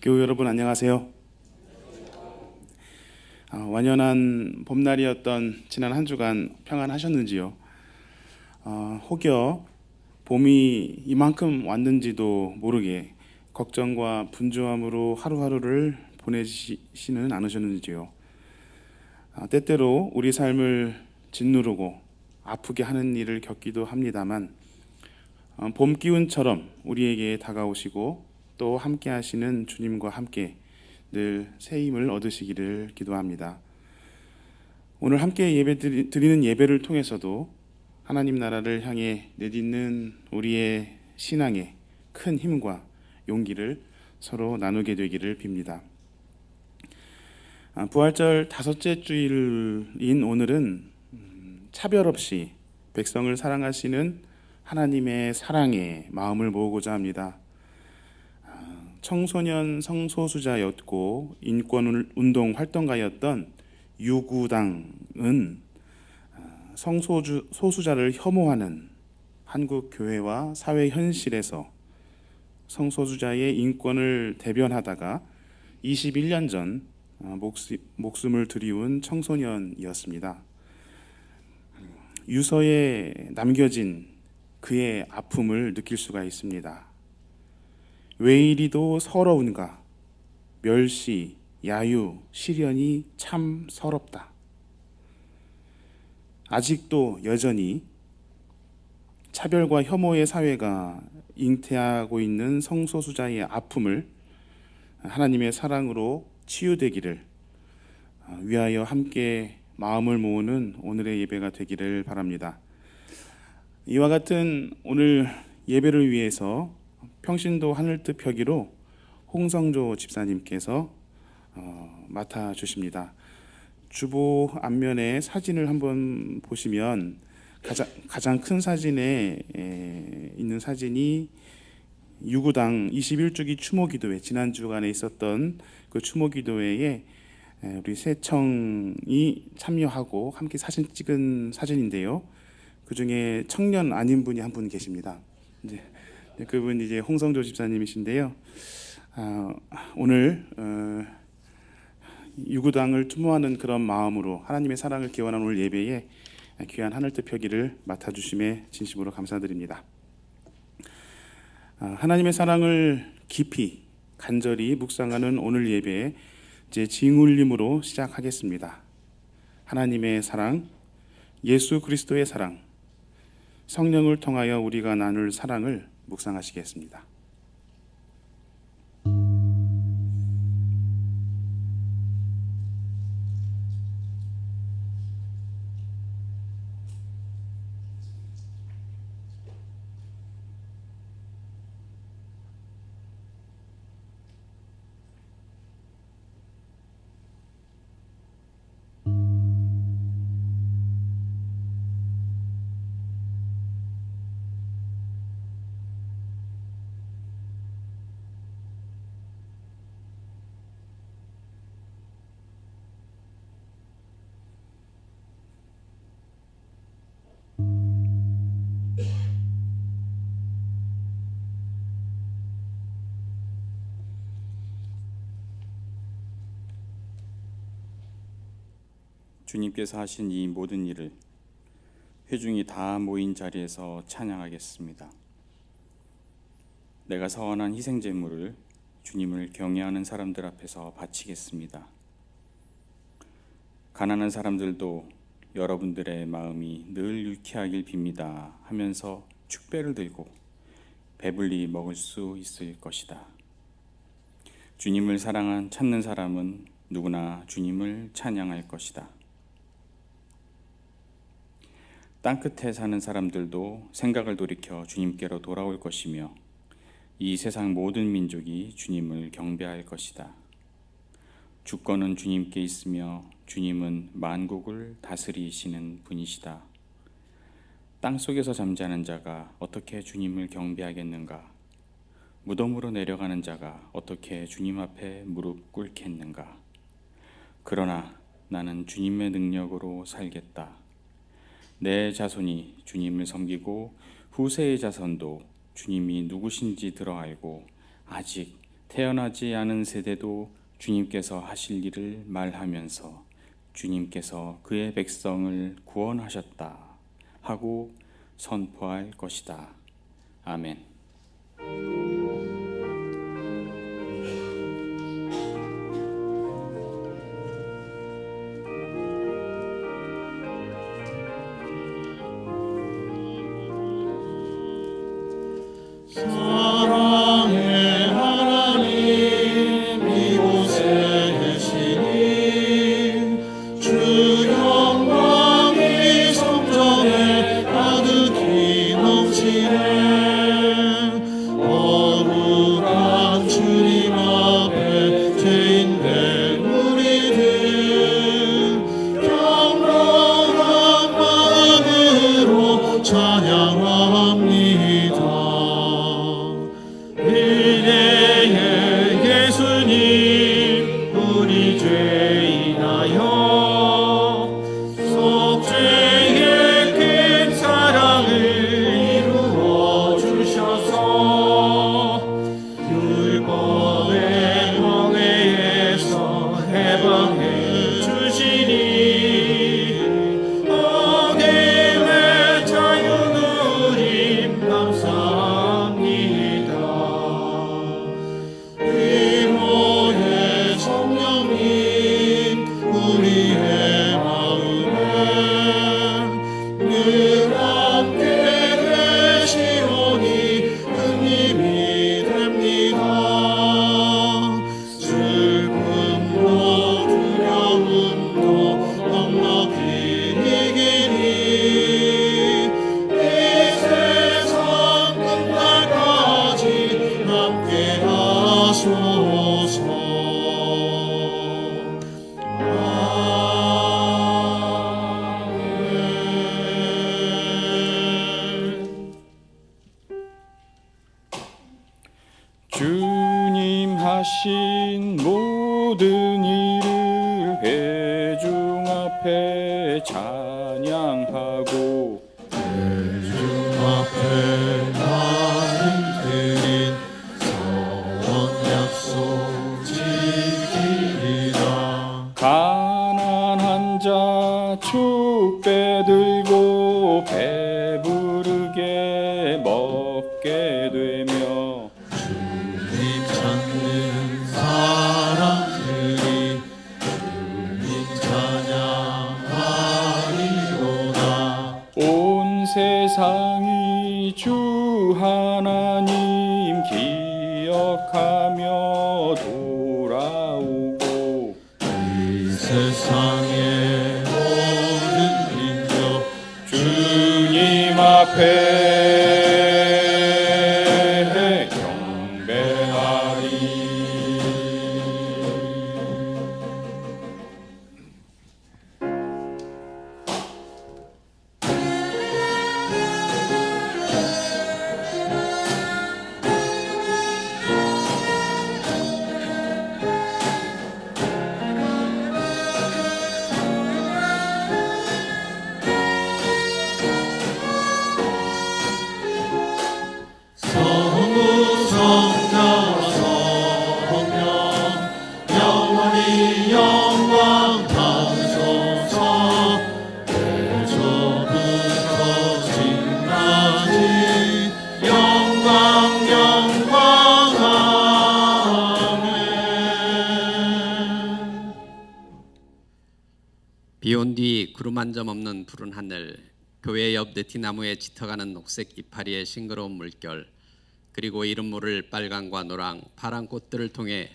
교우 여러분 안녕하세요. 완연한 봄날이었던 지난 한 주간 평안하셨는지요? 혹여 봄이 이만큼 왔는지도 모르게 걱정과 분주함으로 하루하루를 보내시지는 않으셨는지요? 때때로 우리 삶을 짓누르고 아프게 하는 일을 겪기도 합니다만 봄 기운처럼 우리에게 다가오시고 또 함께 하시는 주님과 함께 늘 새 힘을 얻으시기를 기도합니다. 오늘 함께 드리는 예배를 통해서도 하나님 나라를 향해 내딛는 우리의 신앙의 큰 힘과 용기를 서로 나누게 되기를 빕니다. 부활절 다섯째 주일인 오늘은 차별 없이 백성을 사랑하시는 하나님의 사랑에 마음을 모으고자 합니다. 청소년 성소수자였고 인권운동 활동가였던 유구당은 성소수자를 혐오하는 한국 교회와 사회 현실에서 성소수자의 인권을 대변하다가 21년 전 목숨을 들이운 청소년이었습니다. 유서에 남겨진 그의 아픔을 느낄 수가 있습니다. 왜 이리도 서러운가? 멸시, 야유, 시련이 참 서럽다. 아직도 여전히 차별과 혐오의 사회가 잉태하고 있는 성소수자의 아픔을 하나님의 사랑으로 치유되기를 위하여 함께 마음을 모으는 오늘의 예배가 되기를 바랍니다. 이와 같은 오늘 예배를 위해서 평신도 하늘뜻 펴기로 홍성조 집사님께서 맡아주십니다. 주보 앞면에 사진을 한번 보시면 가장 큰 사진에 있는 사진이 유구당 21주기 추모기도회, 지난 주간에 있었던 그 추모기도회에 우리 세청이 참여하고 함께 사진 찍은 사진인데요. 그 중에 청년 아닌 분이 한 분 계십니다. 그분 이제 홍성조 집사님이신데요. 오늘 유구당을 추모하는 그런 마음으로 하나님의 사랑을 기원하는 오늘 예배에 귀한 하늘뜻 펴기를 맡아주심에 진심으로 감사드립니다. 하나님의 사랑을 깊이 간절히 묵상하는 오늘 예배에 제 징울림으로 시작하겠습니다. 하나님의 사랑, 예수 그리스도의 사랑, 성령을 통하여 우리가 나눌 사랑을 묵상하시겠습니다. 주님께서 하신 이 모든 일을 회중이 다 모인 자리에서 찬양하겠습니다. 내가 서원한 희생제물을 주님을 경외하는 사람들 앞에서 바치겠습니다. 가난한 사람들도 여러분들의 마음이 늘 유쾌하길 빕니다 하면서 축배를 들고 배불리 먹을 수 있을 것이다. 주님을 사랑한 찾는 사람은 누구나 주님을 찬양할 것이다. 땅끝에 사는 사람들도 생각을 돌이켜 주님께로 돌아올 것이며 이 세상 모든 민족이 주님을 경배할 것이다. 주권은 주님께 있으며 주님은 만국을 다스리시는 분이시다. 땅속에서 잠자는 자가 어떻게 주님을 경배하겠는가? 무덤으로 내려가는 자가 어떻게 주님 앞에 무릎 꿇겠는가? 그러나 나는 주님의 능력으로 살겠다. 내 자손이 주님을 섬기고 후세의 자손도 주님이 누구신지 들어 알고 아직 태어나지 않은 세대도 주님께서 하실 일을 말하면서 주님께서 그의 백성을 구원하셨다 하고 선포할 것이다. 아멘. 사랑의 하나님 이곳에 계시니 주 영광이 성전에 가득히 넘치네. 거룩한 주님 앞에 죄인된 우리들 경건한 마음으로 찬양합니다. 일례의 예수님 우리 죄 인하여 속죄의 큰 사랑을 이루어 주셔서 율법의 멍에에서 해방해 주시니 어김의 자유 누림 감사합니다. 의로의 성령님 우리의 마음에 늘 함께 계시오니 큰 힘이 됩니다. 슬픔도 두려움도 넉넉히 이기니 이 세상 끝날까지 함께 하소서. 아멘. 주님 하신 모든 일을 회중 앞에 찬양하고 주 앞에 나는 드린 서원 약속 지키리라. 가난한 자 축배 들고 배부르게 먹게 되며 주님 찾는 사람들이 주님 찬양하리로다. 온 세상이 주 하나님 기억하며 돌아오고 이 세상의 모든 민족 주님 앞에 경배하리. 성부 성자 성령 영원히 영광 받으소서. 태초부터 지금까지 영광 영광 아멘. 비온 뒤 구름 한 점 없는 푸른 하늘, 교회 옆 느티나무에 짙어가는 녹색 이파리의 싱그러운 물결, 그리고 이름 모를 빨강과 노랑, 파란 꽃들을 통해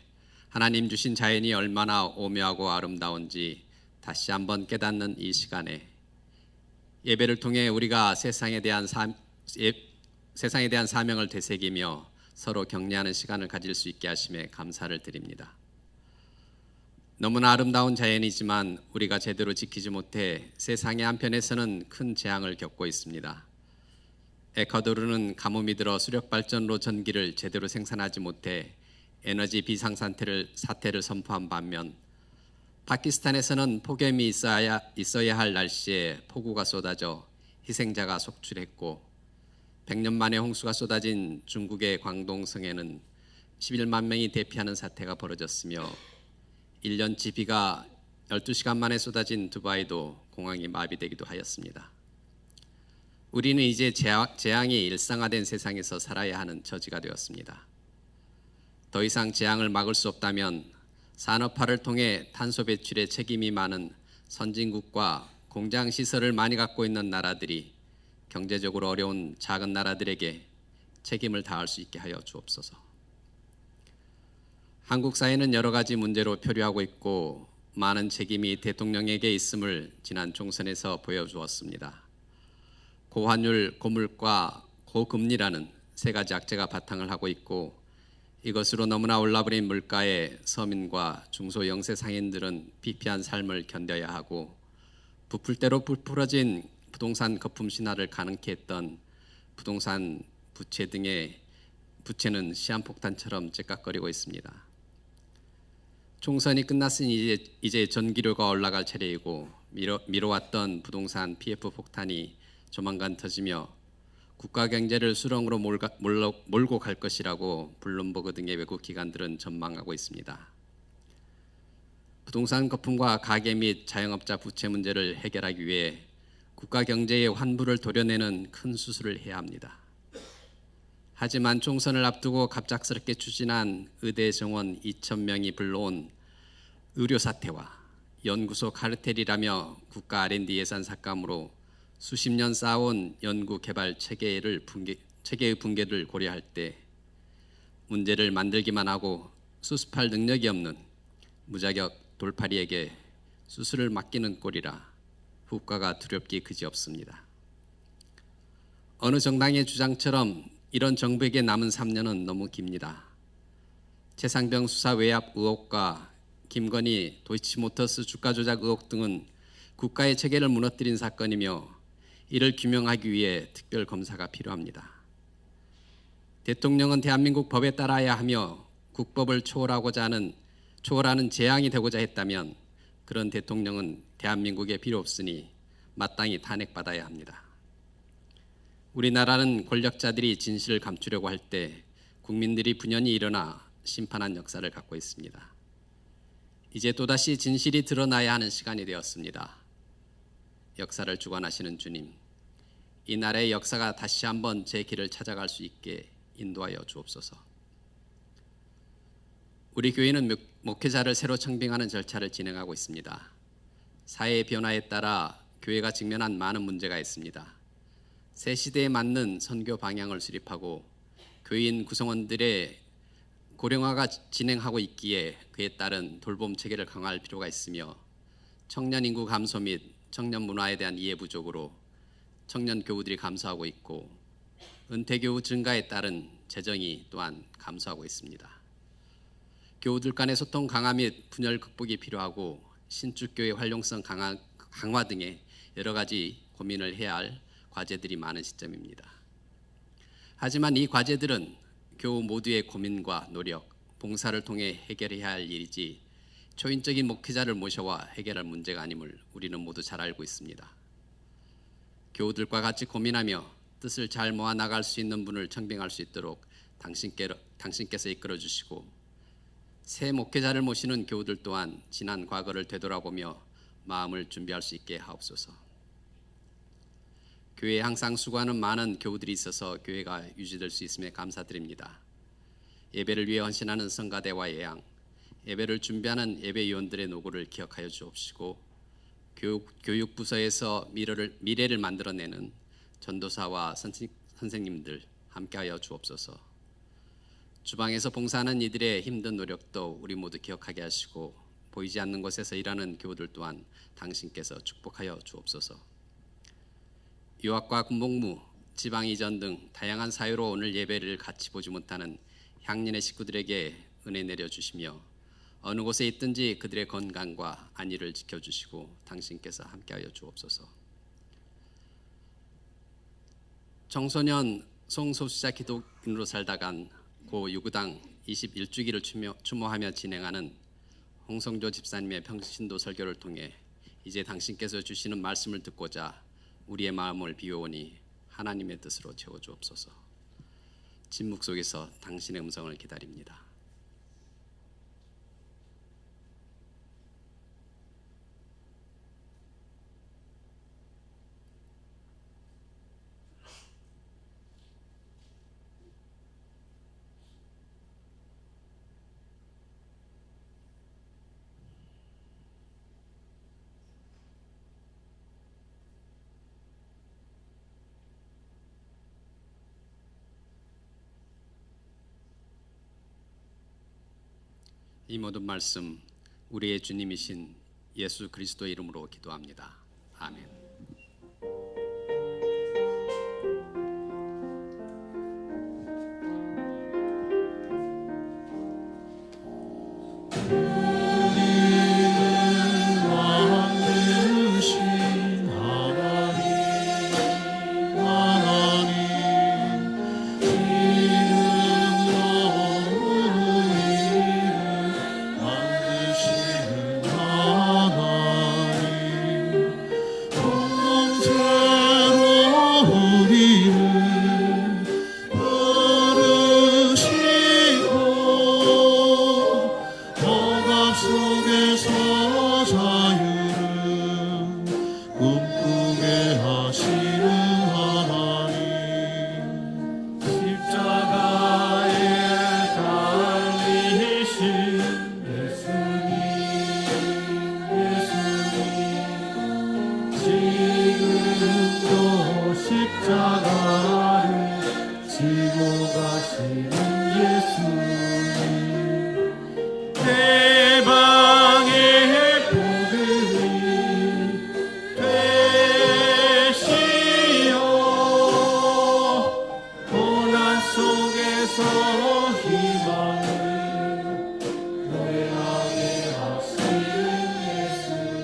하나님 주신 자연이 얼마나 오묘하고 아름다운지 다시 한번 깨닫는 이 시간에 예배를 통해 우리가 세상에 대한 사명을 되새기며 서로 격려하는 시간을 가질 수 있게 하심에 감사를 드립니다. 너무나 아름다운 자연이지만 우리가 제대로 지키지 못해 세상의 한편에서는 큰 재앙을 겪고 있습니다. 에콰도르는 가뭄이 들어 수력발전로 전기를 제대로 생산하지 못해 에너지 비상사태를 선포한 반면, 파키스탄에서는 폭염이 있어야 할 날씨에 폭우가 쏟아져 희생자가 속출했고, 100년 만에 홍수가 쏟아진 중국의 광동성에는 11만 명이 대피하는 사태가 벌어졌으며 1년치 비가 12시간 만에 쏟아진 두바이도 공항이 마비되기도 하였습니다. 우리는 이제 재앙이 일상화된 세상에서 살아야 하는 처지가 되었습니다. 더 이상 재앙을 막을 수 없다면 산업화를 통해 탄소 배출에 책임이 많은 선진국과 공장 시설을 많이 갖고 있는 나라들이 경제적으로 어려운 작은 나라들에게 책임을 다할 수 있게 하여 주옵소서. 한국 사회는 여러 가지 문제로 표류하고 있고 많은 책임이 대통령에게 있음을 지난 총선에서 보여주었습니다. 고환율, 고물가, 고금리라는 세 가지 악재가 바탕을 하고 있고 이것으로 너무나 올라버린 물가에 서민과 중소영세 상인들은 비피한 삶을 견뎌야 하고 부풀대로 부풀어진 부동산 거품 신화를 가능케 했던 부동산 부채 등의 부채는 시한폭탄처럼 째깍거리고 있습니다. 총선이 끝났으니 이제 전기료가 올라갈 차례이고 미뤄왔던 부동산 PF 폭탄이 조만간 터지며 국가 경제를 수렁으로 몰고 갈 것이라고 블룸버그 등의 외국 기관들은 전망하고 있습니다. 부동산 거품과 가계 및 자영업자 부채 문제를 해결하기 위해 국가 경제의 환부를 도려내는 큰 수술을 해야 합니다. 하지만 총선을 앞두고 갑작스럽게 추진한 의대 정원 2,000명이 불러온 의료 사태와 연구소 카르텔이라며 국가 R&D 예산 삭감으로 수십 년 쌓아온 연구 개발 체계의 붕괴를 고려할 때 문제를 만들기만 하고 수습할 능력이 없는 무자격 돌팔이에게 수술을 맡기는 꼴이라 후과가 두렵기 그지없습니다. 어느 정당의 주장처럼 이런 정부에게 남은 3년은 너무 깁니다. 최상병 수사 외압 의혹과 김건희 도이치모터스 주가 조작 의혹 등은 국가의 체계를 무너뜨린 사건이며 이를 규명하기 위해 특별검사가 필요합니다. 대통령은 대한민국 법에 따라야 하며 국법을 초월하는 재앙이 되고자 했다면 그런 대통령은 대한민국에 필요 없으니 마땅히 탄핵받아야 합니다. 우리나라는 권력자들이 진실을 감추려고 할 때 국민들이 분연히 일어나 심판한 역사를 갖고 있습니다. 이제 또다시 진실이 드러나야 하는 시간이 되었습니다. 역사를 주관하시는 주님, 이 나라의 역사가 다시 한번 제 길을 찾아갈 수 있게 인도하여 주옵소서. 우리 교회는 목회자를 새로 청빙하는 절차를 진행하고 있습니다. 사회의 변화에 따라 교회가 직면한 많은 문제가 있습니다. 새 시대에 맞는 선교 방향을 수립하고 교인 구성원들의 고령화가 진행하고 있기에 그에 따른 돌봄 체계를 강화할 필요가 있으며 청년 인구 감소 및 청년 문화에 대한 이해 부족으로 청년 교우들이 감소하고 있고 은퇴 교우 증가에 따른 재정이 또한 감소하고 있습니다. 교우들 간의 소통 강화 및 분열 극복이 필요하고 신축교회 활용성 강화 등의 여러 가지 고민을 해야 할 과제들이 많은 시점입니다. 하지만 이 과제들은 교우 모두의 고민과 노력, 봉사를 통해 해결해야 할 일이지 초인적인 목회자를 모셔와 해결할 문제가 아님을 우리는 모두 잘 알고 있습니다. 교우들과 같이 고민하며 뜻을 잘 모아 나갈 수 있는 분을 청빙할 수 있도록 당신께서 이끌어 주시고 새 목회자를 모시는 교우들 또한 지난 과거를 되돌아보며 마음을 준비할 수 있게 하옵소서. 교회에 항상 수고하는 많은 교우들이 있어서 교회가 유지될 수 있음에 감사드립니다. 예배를 위해 헌신하는 성가대와 예양, 예배를 준비하는 예배위원들의 노고를 기억하여 주옵시고 교육부서에서 미래를 만들어내는 전도사와 선생님들 함께하여 주옵소서. 주방에서 봉사하는 이들의 힘든 노력도 우리 모두 기억하게 하시고 보이지 않는 곳에서 일하는 교우들 또한 당신께서 축복하여 주옵소서. 유학과 군복무, 지방 이전 등 다양한 사유로 오늘 예배를 같이 보지 못하는 향린의 식구들에게 은혜 내려주시며 어느 곳에 있든지 그들의 건강과 안위를 지켜주시고 당신께서 함께하여 주옵소서. 청소년 송소수자 기독인으로 살다간 고 유구당 21주기를 추모하며 진행하는 홍성조 집사님의 평신도 설교를 통해 이제 당신께서 주시는 말씀을 듣고자 우리의 마음을 비워오니 하나님의 뜻으로 채워주옵소서. 침묵 속에서 당신의 음성을 기다립니다. 이 모든 말씀 우리의 주님이신 예수 그리스도 이름으로 기도합니다. 아멘. 만드신 하나님 만드시는 하나님 공동체로 우리를 부르시고 억압 속에서 자유를 꿈꾸게 하시는 하나님 십자가에 달리신 예수님 지금도 십자가를 지고 가시는 예수님 대방의 복음이 되시어 고난 속에서 희망을 노래하게 하시는 예수님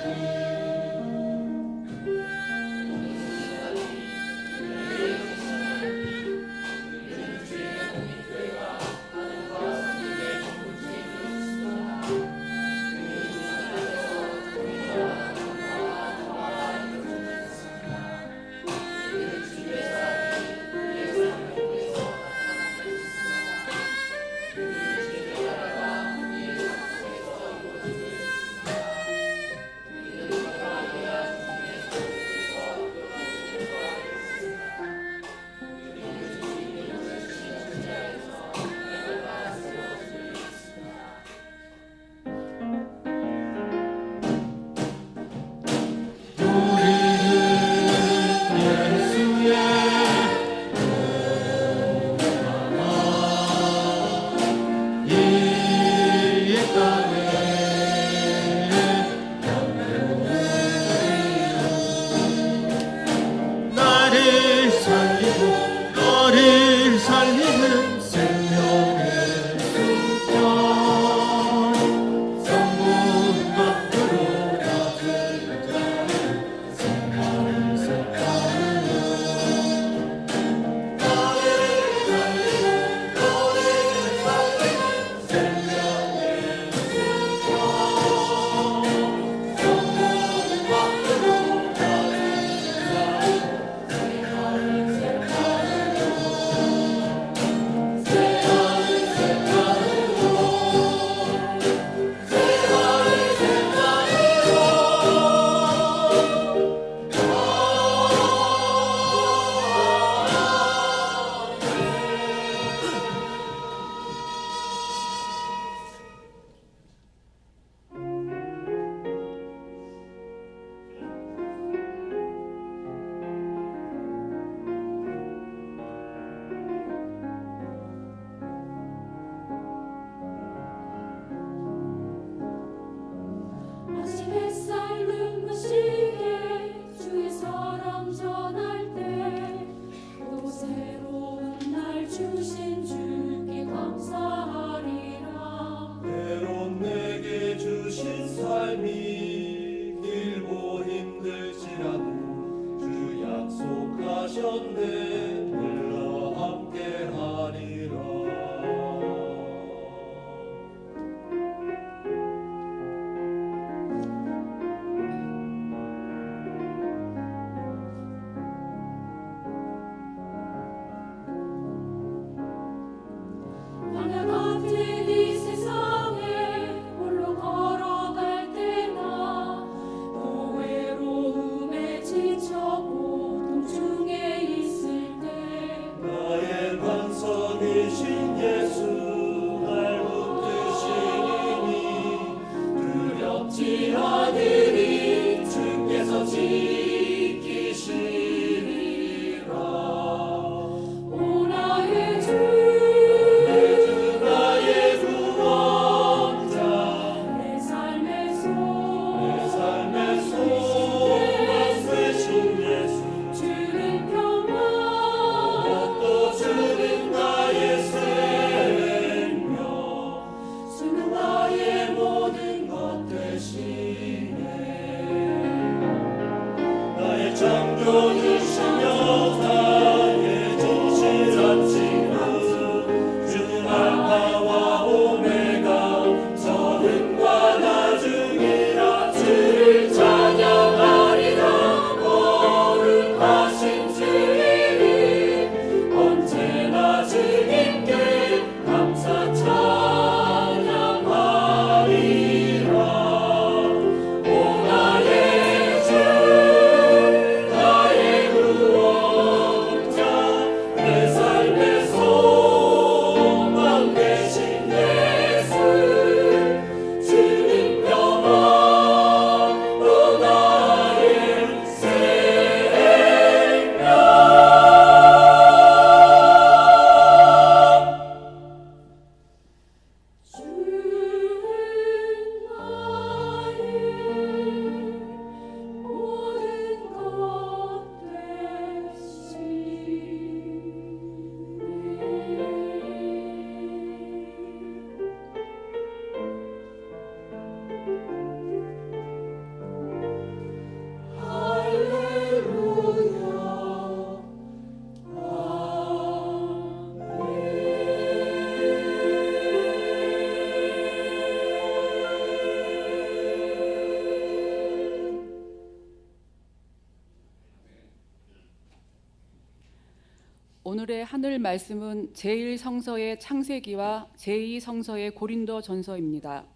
오늘의 하늘 말씀은 제1성서의 창세기와 제2성서의 고린도전서입니다.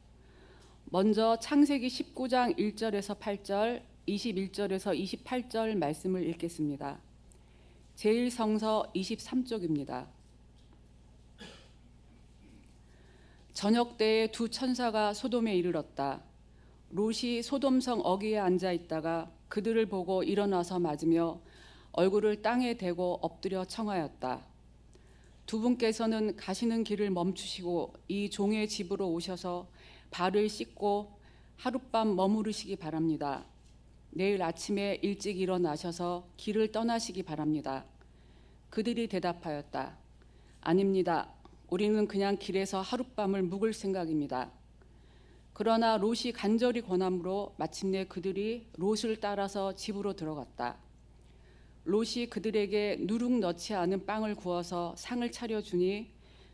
먼저 창세기 19장 1절에서 8절, 21절에서 28절 말씀을 읽겠습니다. 제1성서 23쪽입니다. 저녁 때에 두 천사가 소돔에 이르렀다. 롯이 소돔성 어귀에 앉아 있다가 그들을 보고 일어나서 맞으며 얼굴을 땅에 대고 엎드려 청하였다. 두 분께서는 가시는 길을 멈추시고 이 종의 집으로 오셔서 발을 씻고 하룻밤 머무르시기 바랍니다. 내일 아침에 일찍 일어나셔서 길을 떠나시기 바랍니다. 그들이 대답하였다. 아닙니다. 우리는 그냥 길에서 하룻밤을 묵을 생각입니다. 그러나 롯이 간절히 권함으로 마침내 그들이 롯을 따라서 집으로 들어갔다. 롯이 그들에게 누룩 넣지 않은 빵을 구워서 상을 차려주니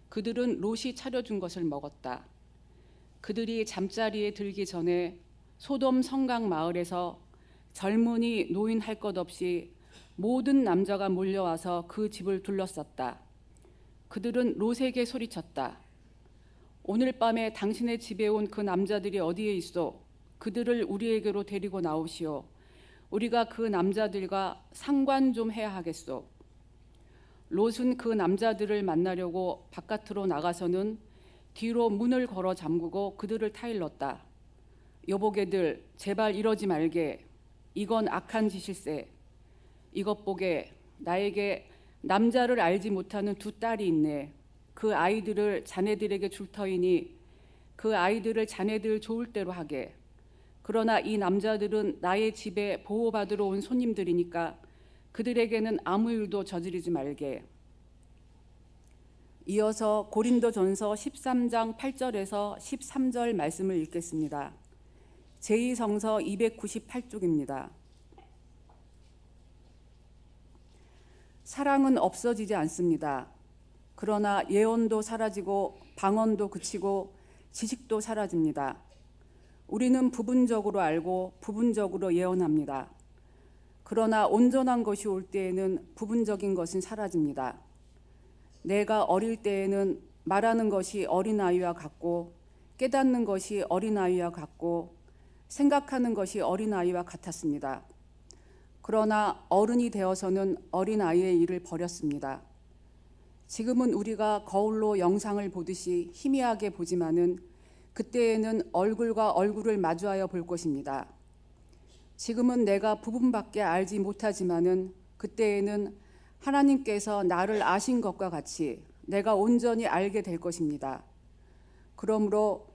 그들은 롯이 차려준 것을 먹었다. 그들이 잠자리에 들기 전에 소돔 성강 마을에서 젊은이 노인 할 것 없이 모든 남자가 몰려와서 그 집을 둘러쌌다. 그들은 롯에게 소리쳤다. 오늘 밤에 당신의 집에 온 그 남자들이 어디에 있어? 그들을 우리에게로 데리고 나오시오. 우리가 그 남자들과 상관 좀 해야 하겠소. 롯은 그 남자들을 만나려고 바깥으로 나가서는 뒤로 문을 걸어 잠그고 그들을 타일렀다. 여보게들, 제발 이러지 말게. 이건 악한 짓일세. 이것 보게, 나에게 남자를 알지 못하는 두 딸이 있네. 그 아이들을 자네들에게 줄 터이니 그 아이들을 자네들 좋을 대로 하게. 그러나 이 남자들은 나의 집에 보호받으러 온 손님들이니까 그들에게는 아무 일도 저지르지 말게. 이어서 고린도전서 13장 8절에서 13절 말씀을 읽겠습니다. 제2성서 298쪽입니다. 사랑은 없어지지 않습니다. 그러나 예언도 사라지고 방언도 그치고 지식도 사라집니다. 우리는 부분적으로 알고 부분적으로 예언합니다. 그러나 온전한 것이 올 때에는 부분적인 것은 사라집니다. 내가 어릴 때에는 말하는 것이 어린아이와 같고 깨닫는 것이 어린아이와 같고 생각하는 것이 어린아이와 같았습니다. 그러나 어른이 되어서는 어린아이의 일을 버렸습니다. 지금은 우리가 거울로 영상을 보듯이 희미하게 보지만은 그때에는 얼굴과 얼굴을 마주하여 볼 것입니다. 지금은 내가 부분밖에 알지 못하지만은 그때에는 하나님께서 나를 아신 것과 같이 내가 온전히 알게 될 것입니다. 그러므로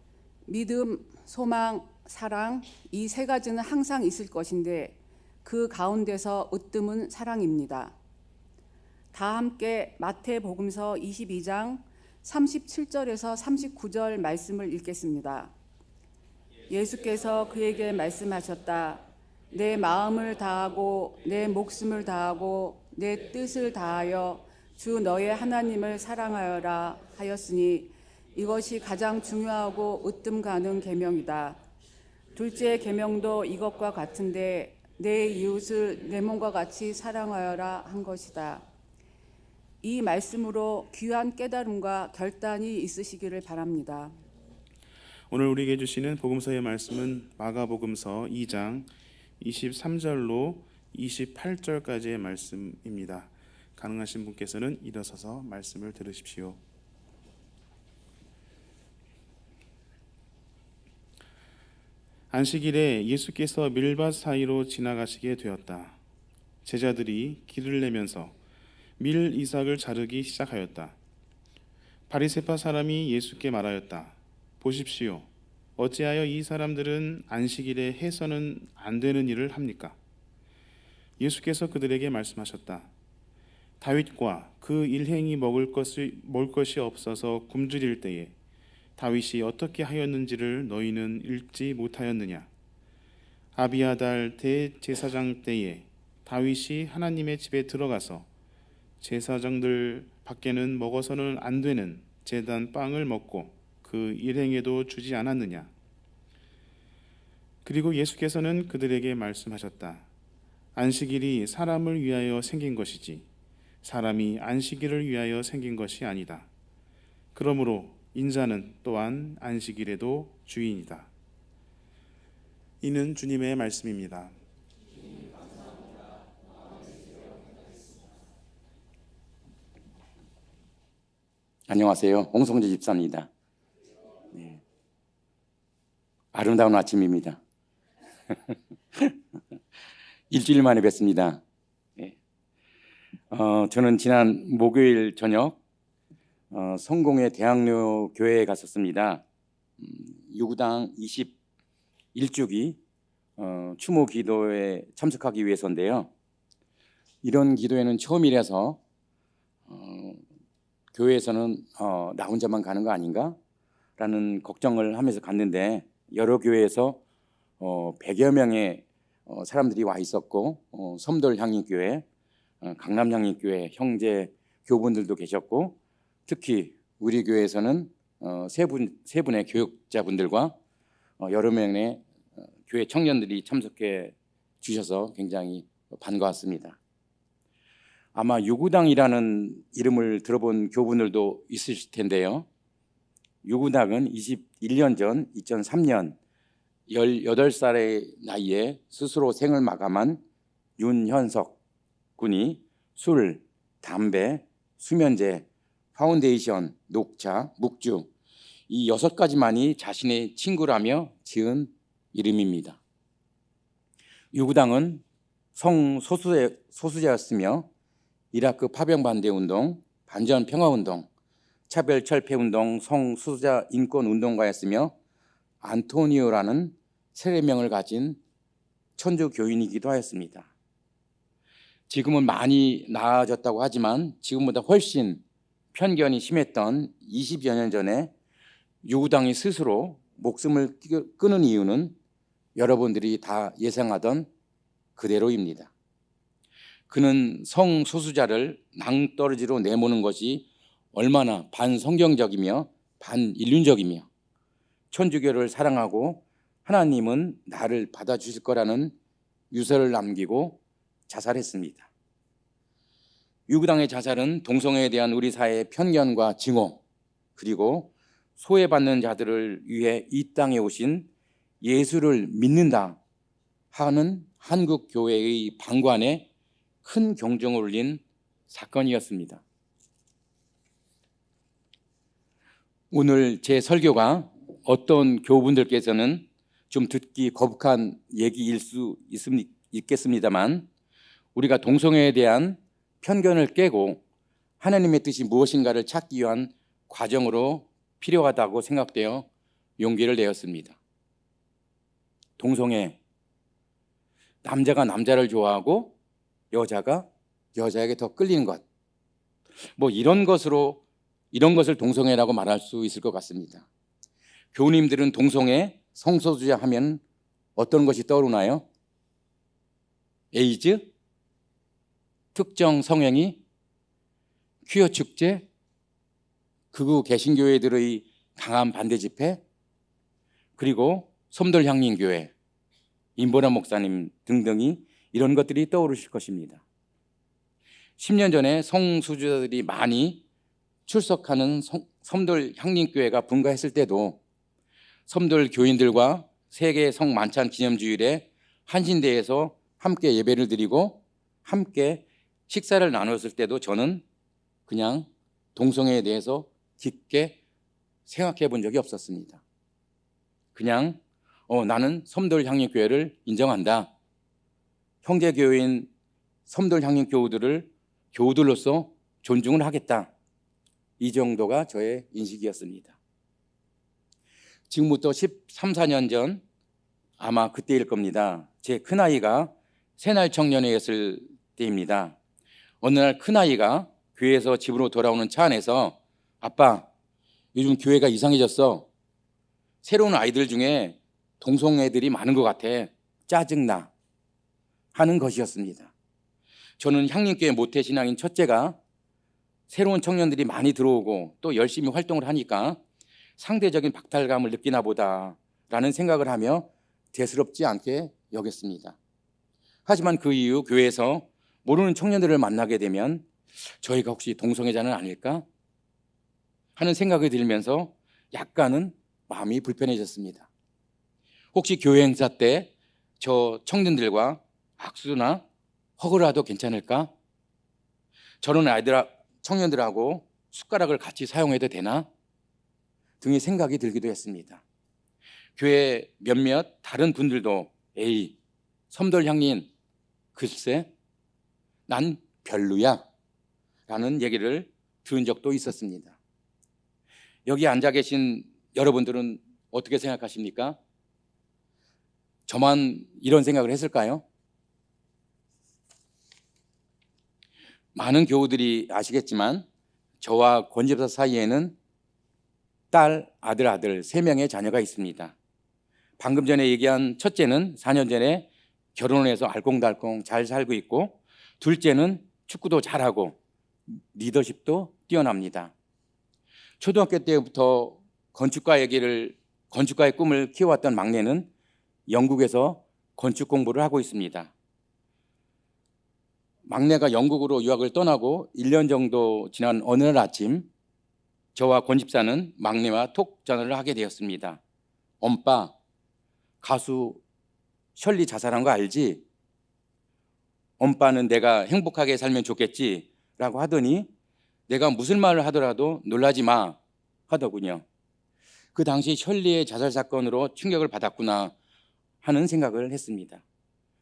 믿음, 소망, 사랑 이 세 가지는 항상 있을 것인데 그 가운데서 으뜸은 사랑입니다. 다 함께 마태복음서 22장 37절에서 39절 말씀을 읽겠습니다. 예수께서 그에게 말씀하셨다. 내 마음을 다하고 내 목숨을 다하고 내 뜻을 다하여 주 너의 하나님을 사랑하여라 하였으니 이것이 가장 중요하고 으뜸 가는 계명이다. 둘째 계명도 이것과 같은데 내 이웃을 내 몸과 같이 사랑하여라 한 것이다. 이 말씀으로 귀한 깨달음과 결단이 있으시기를 바랍니다. 오늘 우리에게 주시는 복음서의 말씀은 마가복음서 2장 23절로 28절까지의 말씀입니다. 가능하신 분께서는 일어서서 말씀을 들으십시오. 안식일에 예수께서 밀밭 사이로 지나가시게 되었다. 제자들이 길을 내면서 밀 이삭을 자르기 시작하였다. 바리새파 사람이 예수께 말하였다. 보십시오. 어찌하여 이 사람들은 안식일에 해서는 안 되는 일을 합니까? 예수께서 그들에게 말씀하셨다. 다윗과 그 일행이 먹을 것이 없어서 굶주릴 때에 다윗이 어떻게 하였는지를 너희는 읽지 못하였느냐? 아비아달 대제사장 때에 다윗이 하나님의 집에 들어가서 제사장들 밖에는 먹어서는 안 되는 제단 빵을 먹고 그 일행에도 주지 않았느냐? 그리고 예수께서는 그들에게 말씀하셨다. 안식일이 사람을 위하여 생긴 것이지 사람이 안식일을 위하여 생긴 것이 아니다. 그러므로 인자는 또한 안식일에도 주인이다. 이는 주님의 말씀입니다. 안녕하세요. 홍성재 집사입니다. 네. 아름다운 아침입니다. 일주일 만에 뵙습니다. 네. 저는 지난 목요일 저녁 성공회 대학로 교회에 갔었습니다. 유구당 21주기 추모 기도에 참석하기 위해서인데요. 이런 기도회는 처음이라서 교회에서는 나 혼자만 가는 거 아닌가? 라는 걱정을 하면서 갔는데 여러 교회에서 100여 명의 사람들이 와 있었고 섬돌 향림교회, 강남 향림교회 형제 교우분들도 계셨고 특히 우리 교회에서는 세 분의 교육자분들과 여러 명의 교회 청년들이 참석해 주셔서 굉장히 반가웠습니다. 아마 유구당이라는 이름을 들어본 교우분들도 있으실 텐데요. 유구당은 21년 전 2003년 18살의 나이에 스스로 생을 마감한 윤현석 군이 술, 담배, 수면제, 파운데이션, 녹차, 묵주 이 6가지만이 자신의 친구라며 지은 이름입니다. 유구당은 성소수자였으며 이라크 파병 반대 운동, 반전 평화 운동, 차별 철폐 운동, 성소수자 인권 운동가였으며 안토니오라는 세례명을 가진 천주 교인이기도 하였습니다. 지금은 많이 나아졌다고 하지만 지금보다 훨씬 편견이 심했던 20여 년 전에 유구당이 스스로 목숨을 끊은 이유는 여러분들이 다 예상하던 그대로입니다. 그는 성소수자를 낭떠러지로 내모는 것이 얼마나 반성경적이며 반인륜적이며 천주교를 사랑하고 하나님은 나를 받아주실 거라는 유서를 남기고 자살했습니다. 유구당의 자살은 동성애에 대한 우리 사회의 편견과 증오 그리고 소외받는 자들을 위해 이 땅에 오신 예수를 믿는다 하는 한국 교회의 방관에 큰 경종을 울린 사건이었습니다. 오늘 제 설교가 어떤 교우분들께서는 좀 듣기 거북한 얘기일 수 있겠습니다만 우리가 동성애에 대한 편견을 깨고 하나님의 뜻이 무엇인가를 찾기 위한 과정으로 필요하다고 생각되어 용기를 내었습니다. 동성애, 남자가 남자를 좋아하고 여자가 여자에게 더 끌리는 것, 이런 것을 동성애라고 말할 수 있을 것 같습니다. 교우님들은 동성애, 성소수자 하면 어떤 것이 떠오르나요? 에이즈, 특정 성행위, 퀴어 축제, 극우 개신교회들의 강한 반대 집회, 그리고 섬돌 향림교회, 임보라 목사님 등등이 이런 것들이 떠오르실 것입니다. 10년 전에 성소수자들이 많이 출석하는 섬돌 향림교회가 분가했을 때도 섬돌 교인들과 세계 성만찬 기념주일에 한신대에서 함께 예배를 드리고 함께 식사를 나눴을 때도 저는 그냥 동성애에 대해서 깊게 생각해 본 적이 없었습니다. 그냥 나는 섬돌 향림교회를 인정한다. 형제교회인 섬돌 향림교우들을 교우들로서 존중을 하겠다. 이 정도가 저의 인식이었습니다. 지금부터 13, 14년 전 아마 그때일 겁니다. 제 큰아이가 새날 청년회였을 때입니다. 어느 날 큰아이가 교회에서 집으로 돌아오는 차 안에서 아빠, 요즘 교회가 이상해졌어. 새로운 아이들 중에 동성애들이 많은 것 같아. 짜증나. 하는 것이었습니다. 저는 향림교회 모태신앙인 첫째가 새로운 청년들이 많이 들어오고 또 열심히 활동을 하니까 상대적인 박탈감을 느끼나 보다라는 생각을 하며 대수롭지 않게 여겼습니다. 하지만 그 이후 교회에서 모르는 청년들을 만나게 되면 저희가 혹시 동성애자는 아닐까 하는 생각이 들면서 약간은 마음이 불편해졌습니다. 혹시 교회 행사 때 저 청년들과 악수나 허그라도 괜찮을까? 저런 청년들하고 숟가락을 같이 사용해도 되나? 등의 생각이 들기도 했습니다. 교회 몇몇 다른 분들도 에이, 섬돌 향린, 글쎄 난 별로야 라는 얘기를 들은 적도 있었습니다. 여기 앉아 계신 여러분들은 어떻게 생각하십니까? 저만 이런 생각을 했을까요? 많은 교우들이 아시겠지만 저와 권집사 사이에는 딸, 아들 3명의 자녀가 있습니다. 방금 전에 얘기한 첫째는 4년 전에 결혼해서 알콩달콩 잘 살고 있고, 둘째는 축구도 잘하고 리더십도 뛰어납니다. 초등학교 때부터 건축가의 꿈을 키워왔던 막내는 영국에서 건축 공부를 하고 있습니다. 막내가 영국으로 유학을 떠나고 1년 정도 지난 어느 날 아침, 저와 권 집사는 막내와 톡 전화를 하게 되었습니다. 엄빠, 가수 셜리 자살한 거 알지? 엄빠는 내가 행복하게 살면 좋겠지? 라고 하더니 내가 무슨 말을 하더라도 놀라지 마 하더군요. 그 당시 셜리의 자살 사건으로 충격을 받았구나 하는 생각을 했습니다.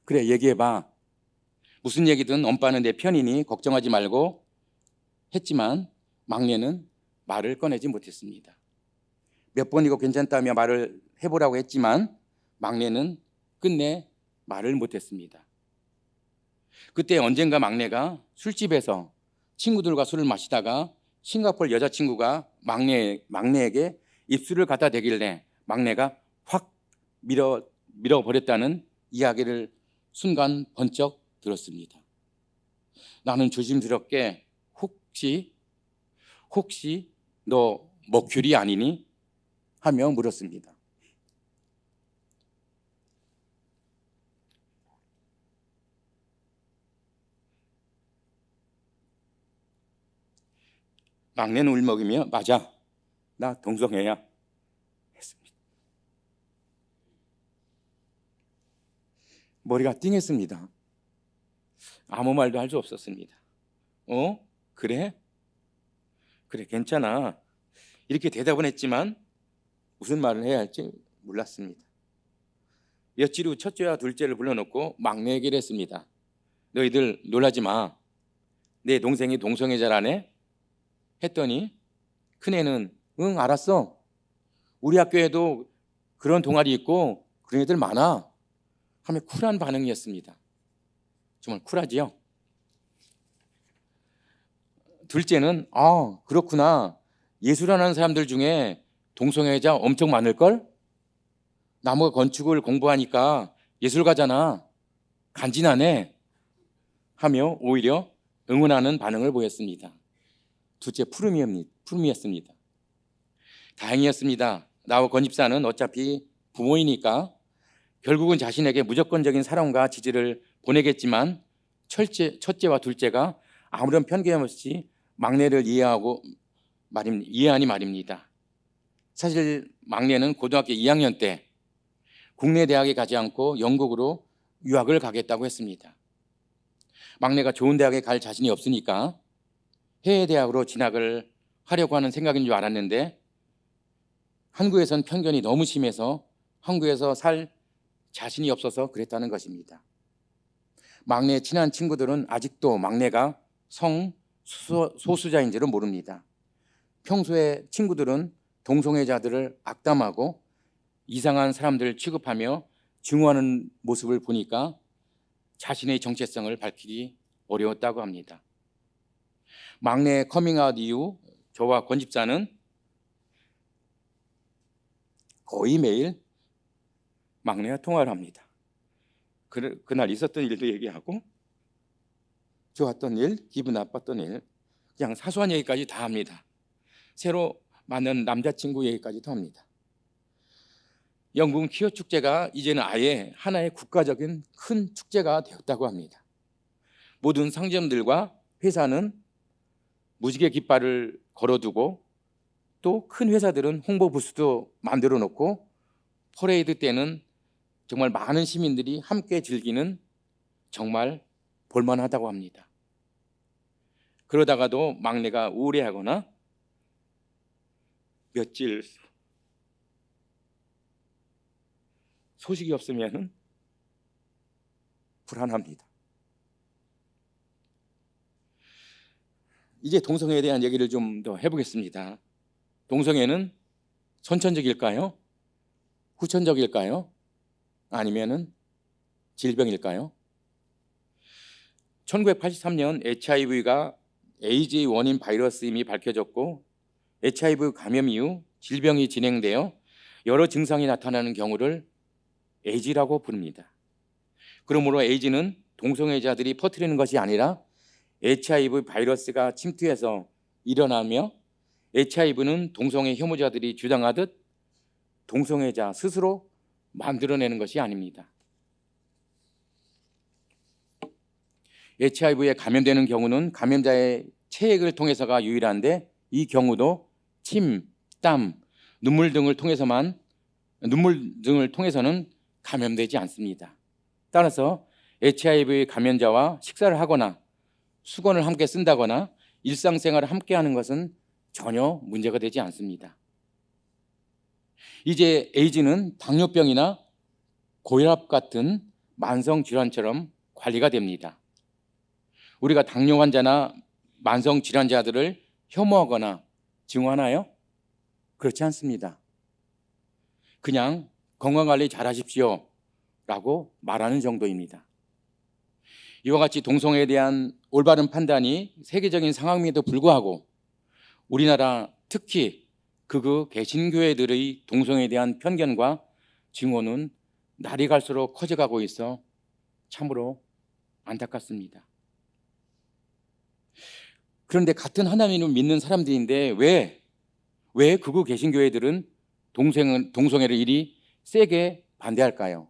그래, 얘기해봐. 무슨 얘기든 엄빠는 내 편이니 걱정하지 말고 했지만 막내는 말을 꺼내지 못했습니다. 몇 번이고 괜찮다며 말을 해보라고 했지만 막내는 끝내 말을 못했습니다. 그때 언젠가 막내가 술집에서 친구들과 술을 마시다가 싱가포르 여자친구가 막내에게 입술을 갖다 대길래 막내가 확 밀어버렸다는 이야기를 순간 번쩍 들었습니다. 나는 조심스럽게 혹시 너 머큐리 아니니? 하며 물었습니다. 막내는 울먹이며 맞아, 나 동성애야 했습니다. 머리가 띵했습니다. 아무 말도 할 수 없었습니다. 그래? 그래, 괜찮아. 이렇게 대답은 했지만 무슨 말을 해야 할지 몰랐습니다. 며칠 후 첫째와 둘째를 불러놓고 막내에게 이랬습니다. 너희들 놀라지 마. 내 동생이 동성애자라네? 했더니 큰애는 응, 알았어. 우리 학교에도 그런 동아리 있고 그런 애들 많아 하며 쿨한 반응이었습니다. 정말 쿨하지요? 둘째는 그렇구나. 예술하는 사람들 중에 동성애자 엄청 많을걸? 나무가 건축을 공부하니까 예술가잖아. 간지나네 하며 오히려 응원하는 반응을 보였습니다. 둘째 푸름이었습니다. 다행이었습니다. 나와 권 집사는 어차피 부모이니까 결국은 자신에게 무조건적인 사랑과 지지를 보내겠지만 첫째와 둘째가 아무런 편견 없이 막내를 이해하니 말입니다. 사실 막내는 고등학교 2학년 때 국내 대학에 가지 않고 영국으로 유학을 가겠다고 했습니다. 막내가 좋은 대학에 갈 자신이 없으니까 해외 대학으로 진학을 하려고 하는 생각인 줄 알았는데 한국에선 편견이 너무 심해서 한국에서 살 자신이 없어서 그랬다는 것입니다. 막내의 친한 친구들은 아직도 막내가 성소수자인지를 모릅니다. 평소에 친구들은 동성애자들을 악담하고 이상한 사람들을 취급하며 증오하는 모습을 보니까 자신의 정체성을 밝히기 어려웠다고 합니다. 막내의 커밍아웃 이후 저와 권 집사는 거의 매일 막내와 통화를 합니다. 그날 있었던 일도 얘기하고 좋았던 일, 기분 나빴던 일, 그냥 사소한 얘기까지 다 합니다. 새로 만난 남자친구 얘기까지도 합니다. 영국 퀴어 축제가 이제는 아예 하나의 국가적인 큰 축제가 되었다고 합니다. 모든 상점들과 회사는 무지개 깃발을 걸어두고 또 큰 회사들은 홍보 부스도 만들어 놓고 퍼레이드 때는 정말 많은 시민들이 함께 즐기는 정말 볼만하다고 합니다. 그러다가도 막내가 우울해하거나 며칠 소식이 없으면 불안합니다. 이제 동성애에 대한 얘기를 좀 더 해보겠습니다. 동성애는 선천적일까요? 후천적일까요? 아니면은 질병일까요? 1983년 HIV가 에이즈의 원인 바이러스임이 밝혀졌고 HIV 감염 이후 질병이 진행되어 여러 증상이 나타나는 경우를 에이즈라고 부릅니다. 그러므로 에이즈는 동성애자들이 퍼뜨리는 것이 아니라 HIV 바이러스가 침투해서 일어나며 HIV는 동성애 혐오자들이 주장하듯 동성애자 스스로 만들어내는 것이 아닙니다. HIV에 감염되는 경우는 감염자의 체액을 통해서가 유일한데 이 경우도 침, 땀, 눈물 등을 통해서는 감염되지 않습니다. 따라서 HIV 감염자와 식사를 하거나 수건을 함께 쓴다거나 일상생활을 함께 하는 것은 전혀 문제가 되지 않습니다. 이제 에이즈는 당뇨병이나 고혈압 같은 만성질환처럼 관리가 됩니다. 우리가 당뇨 환자나 만성질환자들을 혐오하거나 증오하나요? 그렇지 않습니다. 그냥 건강관리 잘하십시오 라고 말하는 정도입니다. 이와 같이 동성애에 대한 올바른 판단이 세계적인 상황임에도 불구하고 우리나라 특히 극우 개신교회들의 동성애에 대한 편견과 증오는 날이 갈수록 커져가고 있어 참으로 안타깝습니다. 그런데 같은 하나님을 믿는 사람들인데 왜 극우 개신교회들은 동성애를 이리 세게 반대할까요?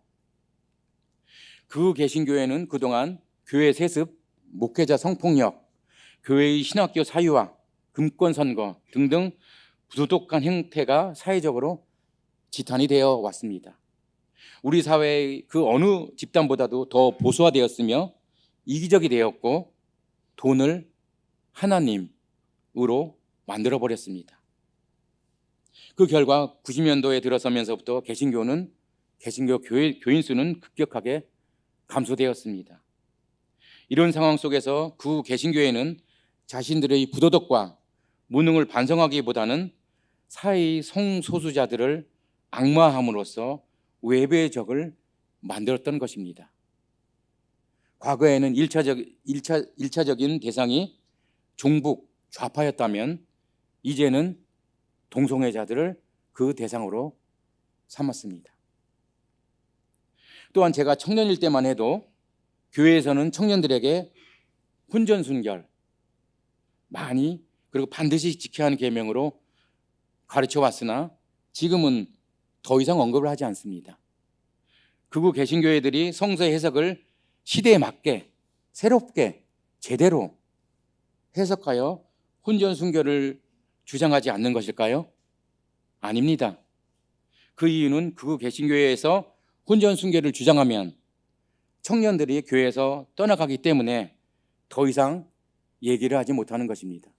극우 개신교회는 그동안 교회 세습, 목회자 성폭력, 교회의 신학교 사유화, 금권 선거 등등 부도덕한 행태가 사회적으로 지탄이 되어 왔습니다. 우리 사회의 그 어느 집단보다도 더 보수화되었으며 이기적이 되었고 돈을 하나님으로 만들어버렸습니다. 그 결과 90년도에 들어서면서부터 개신교 교인 수는 급격하게 감소되었습니다. 이런 상황 속에서 그 개신교회는 자신들의 부도덕과 무능을 반성하기보다는 사회의 성소수자들을 악마함으로써 외부의 적을 만들었던 것입니다. 과거에는 1차적인 대상이 종북, 좌파였다면 이제는 동성애자들을 그 대상으로 삼았습니다. 또한 제가 청년일 때만 해도 교회에서는 청년들에게 혼전순결 많이 그리고 반드시 지켜야 하는 계명으로 가르쳐 왔으나 지금은 더 이상 언급을 하지 않습니다. 극우 개신교회들이 성서의 해석을 시대에 맞게 새롭게 제대로 해석하여 혼전순결을 주장하지 않는 것일까요? 아닙니다. 그 이유는 극우 개신교회에서 혼전순결을 주장하면 청년들이 교회에서 떠나가기 때문에 더 이상 얘기를 하지 못하는 것입니다.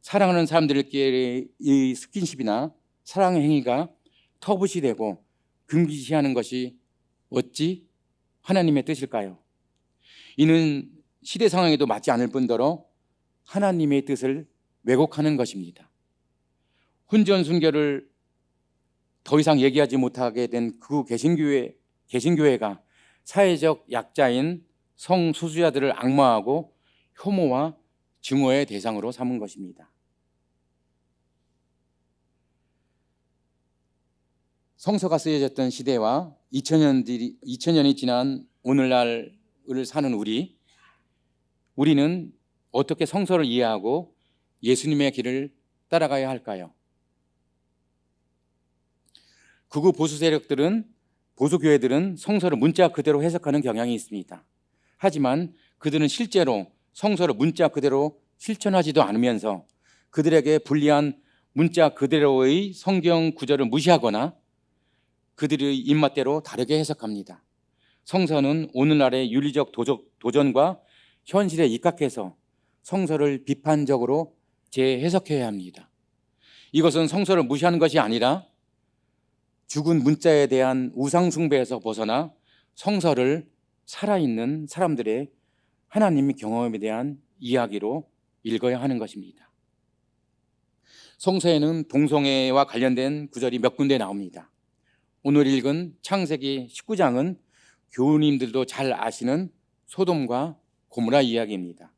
사랑하는 사람들끼리의 이 스킨십이나 사랑의 행위가 터부시되고 금기시하는 것이 어찌 하나님의 뜻일까요? 이는 시대 상황에도 맞지 않을 뿐더러 하나님의 뜻을 왜곡하는 것입니다. 혼전순결을 더 이상 얘기하지 못하게 된 그 개신교회가 사회적 약자인 성소수자들을 악마하고 혐오와 증오의 대상으로 삼은 것입니다. 성서가 쓰여졌던 시대와 2000년이 지난 오늘날을 사는 우리는 어떻게 성서를 이해하고 예수님의 길을 따라가야 할까요? 극우 보수 세력들은 보수교회들은 성서를 문자 그대로 해석하는 경향이 있습니다. 하지만 그들은 실제로 성서를 문자 그대로 실천하지도 않으면서 그들에게 불리한 문자 그대로의 성경 구절을 무시하거나 그들의 입맛대로 다르게 해석합니다. 성서는 오늘날의 윤리적 도전과 현실에 입각해서 성서를 비판적으로 재해석해야 합니다. 이것은 성서를 무시하는 것이 아니라 죽은 문자에 대한 우상숭배에서 벗어나 성서를 살아있는 사람들의 하나님의 경험에 대한 이야기로 읽어야 하는 것입니다. 성서에는 동성애와 관련된 구절이 몇 군데 나옵니다. 오늘 읽은 창세기 19장은 교우님들도 잘 아시는 소돔과 고모라 이야기입니다.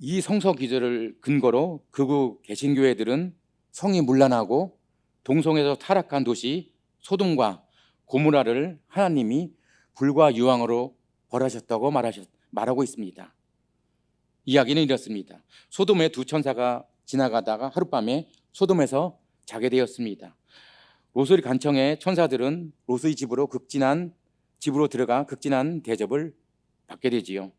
이 성서 기절을 근거로 극우 개신교회들은 성이 문란하고 동성에서 타락한 도시 소돔과 고모라를 하나님이 불과 유황으로 벌하셨다고 말하고 있습니다. 이야기는 이렇습니다. 소돔의 두 천사가 지나가다가 하룻밤에 소돔에서 자게 되었습니다. 롯의 간청에 천사들은 롯의 집으로 들어가 극진한 대접을 받게 되지요.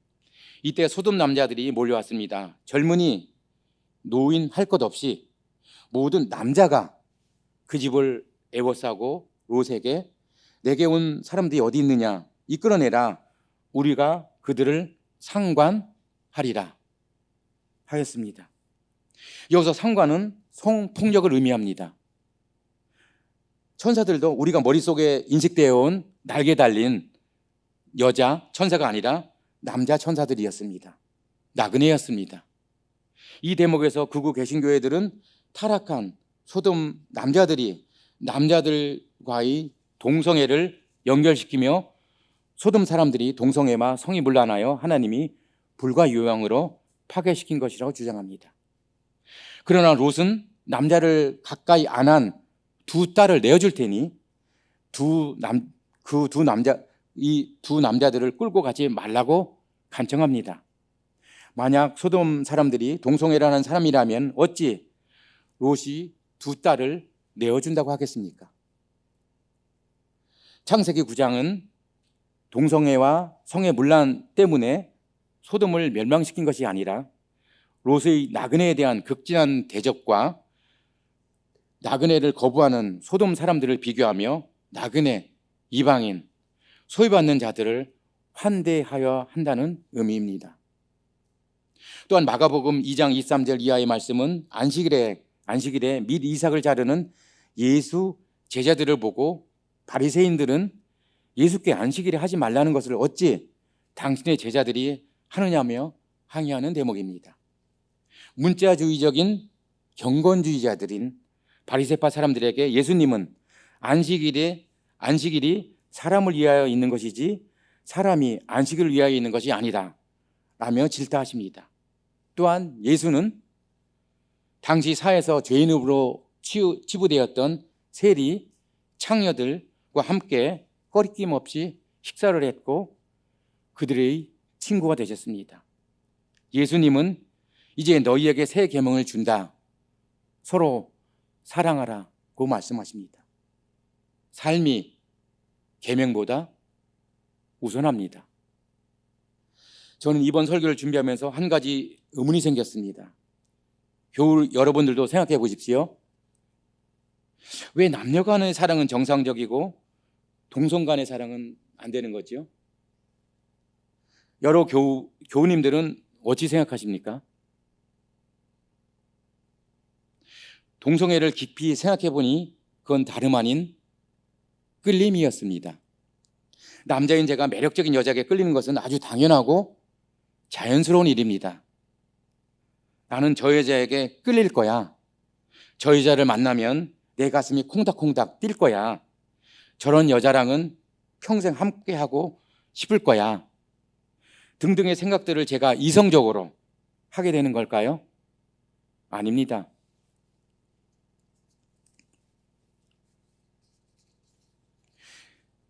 이때 소돔 남자들이 몰려왔습니다. 젊은이, 노인 할 것 없이 모든 남자가 그 집을 애워싸고 롯에게 내게 온 사람들이 어디 있느냐 이끌어내라, 우리가 그들을 상관하리라 하였습니다. 여기서 상관은 성폭력을 의미합니다. 천사들도 우리가 머릿속에 인식되어 온 날개 달린 여자 천사가 아니라 남자 천사들이었습니다. 나그네였습니다. 이 대목에서 극우 개신교회들은 타락한 소돔 남자들이 남자들과의 동성애를 연결시키며 소돔 사람들이 동성애와 성이 문란하여 하나님이 불과 유황으로 파괴시킨 것이라고 주장합니다. 그러나 롯은 남자를 가까이 안 한 두 딸을 내어줄 테니 이 두 남자들을 끌고 가지 말라고 간청합니다. 만약 소돔 사람들이 동성애라는 사람이라면 어찌 롯이 두 딸을 내어준다고 하겠습니까? 창세기 9장은 동성애와 성의 문란 때문에 소돔을 멸망시킨 것이 아니라 롯의 나그네에 대한 극진한 대접과 나그네를 거부하는 소돔 사람들을 비교하며 나그네, 이방인, 소외받는 자들을 환대하여 한다는 의미입니다. 또한 마가복음 2장 23절 이하의 말씀은 안식일에 및 이삭을 자르는 예수 제자들을 보고 바리새인들은 예수께 안식일에 하지 말라는 것을 어찌 당신의 제자들이 하느냐며 항의하는 대목입니다. 문자주의적인 경건주의자들인 바리새파 사람들에게 예수님은 안식일이 사람을 위하여 있는 것이지 사람이 안식일을 위하여 있는 것이 아니다 라며 질타하십니다. 또한 예수는 당시 사회에서 죄인으로 치부되었던 세리, 창녀들과 함께 꺼리낌 없이 식사를 했고 그들의 친구가 되셨습니다. 예수님은 이제 너희에게 새 계명을 준다. 서로 사랑하라고 말씀하십니다. 삶이 계명보다 우선합니다. 저는 이번 설교를 준비하면서 한 가지 의문이 생겼습니다. 여러분들도 생각해 보십시오. 왜 남녀 간의 사랑은 정상적이고 동성 간의 사랑은 안 되는 거죠? 여러 교우님들은 어찌 생각하십니까? 동성애를 깊이 생각해 보니 그건 다름 아닌 끌림이었습니다. 남자인 제가 매력적인 여자에게 끌리는 것은 아주 당연하고 자연스러운 일입니다. 나는 저 여자에게 끌릴 거야. 저 여자를 만나면 내 가슴이 콩닥콩닥 뛸 거야. 저런 여자랑은 평생 함께하고 싶을 거야. 등등의 생각들을 제가 이성적으로 하게 되는 걸까요? 아닙니다.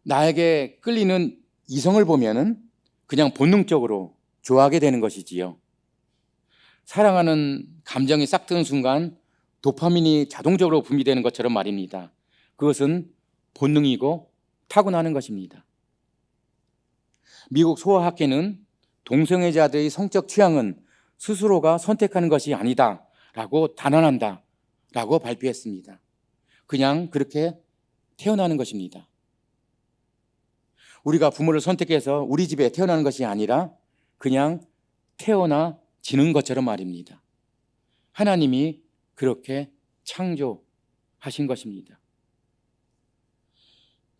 나에게 끌리는 이성을 보면은 그냥 본능적으로 좋아하게 되는 것이지요. 사랑하는 감정이 싹 트는 순간 도파민이 자동적으로 분비되는 것처럼 말입니다. 그것은 본능이고 타고나는 것입니다. 미국 소아학회는 동성애자들의 성적 취향은 스스로가 선택하는 것이 아니다 라고 단언한다 라고 발표했습니다. 그냥 그렇게 태어나는 것입니다. 우리가 부모를 선택해서 우리 집에 태어나는 것이 아니라 그냥 태어나지는 것처럼 말입니다. 하나님이 그렇게 창조하신 것입니다.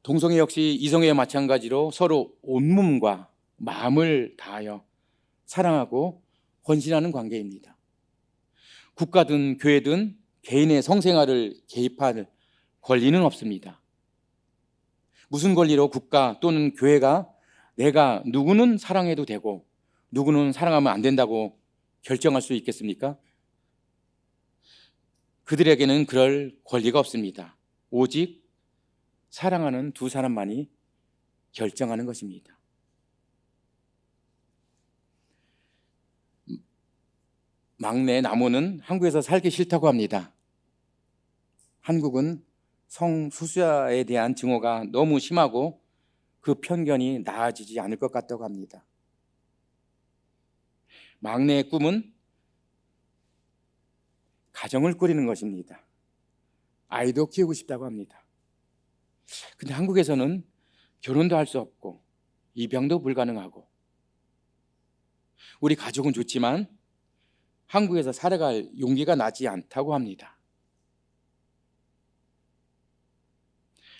동성애 역시 이성애와 마찬가지로 서로 온몸과 마음을 다하여 사랑하고 헌신하는 관계입니다. 국가든 교회든 개인의 성생활을 개입할 권리는 없습니다. 무슨 권리로 국가 또는 교회가 내가 누구는 사랑해도 되고 누구는 사랑하면 안 된다고 결정할 수 있겠습니까? 그들에게는 그럴 권리가 없습니다. 오직 사랑하는 두 사람만이 결정하는 것입니다. 막내 남호는 한국에서 살기 싫다고 합니다. 한국은 성소수자에 대한 증오가 너무 심하고 그 편견이 나아지지 않을 것 같다고 합니다. 막내의 꿈은 가정을 꾸리는 것입니다. 아이도 키우고 싶다고 합니다. 근데 한국에서는 결혼도 할 수 없고 입양도 불가능하고 우리 가족은 좋지만 한국에서 살아갈 용기가 나지 않다고 합니다.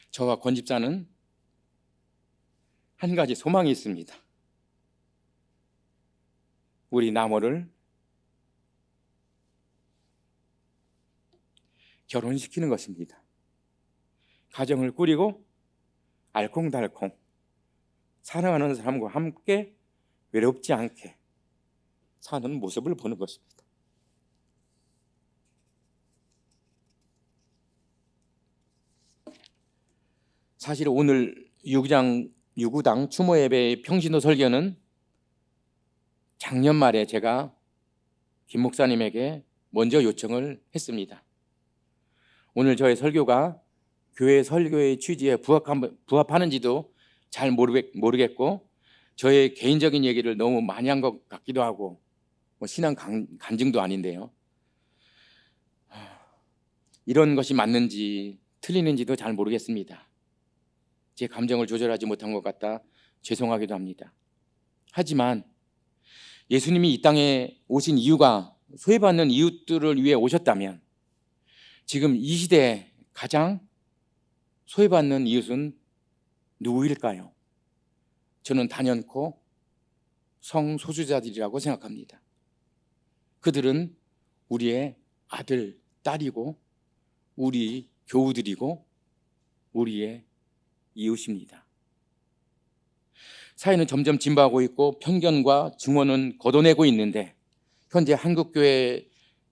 저와 권 집사는 한 가지 소망이 있습니다. 우리 남호를 결혼시키는 것입니다. 가정을 꾸리고 알콩달콩 사랑하는 사람과 함께 외롭지 않게 사는 모습을 보는 것입니다. 사실 오늘 유구당 추모 예배의 평신도 설교는 작년 말에 제가 김 목사님에게 먼저 요청을 했습니다. 오늘 저의 설교가 교회 설교의 취지에 부합하는지도 잘 모르겠고 저의 개인적인 얘기를 너무 많이 한 것 같기도 하고 신앙 간증도 아닌데요. 이런 것이 맞는지 틀리는지도 잘 모르겠습니다. 제 감정을 조절하지 못한 것 같다 죄송하기도 합니다. 하지만 예수님이 이 땅에 오신 이유가 소외받는 이웃들을 위해 오셨다면 지금 이 시대에 가장 소외받는 이웃은 누구일까요? 저는 단연코 성소수자들이라고 생각합니다. 그들은 우리의 아들, 딸이고 우리 교우들이고 우리의 이웃입니다. 사회는 점점 진보하고 있고 편견과 증오는 걷어내고 있는데 현재 한국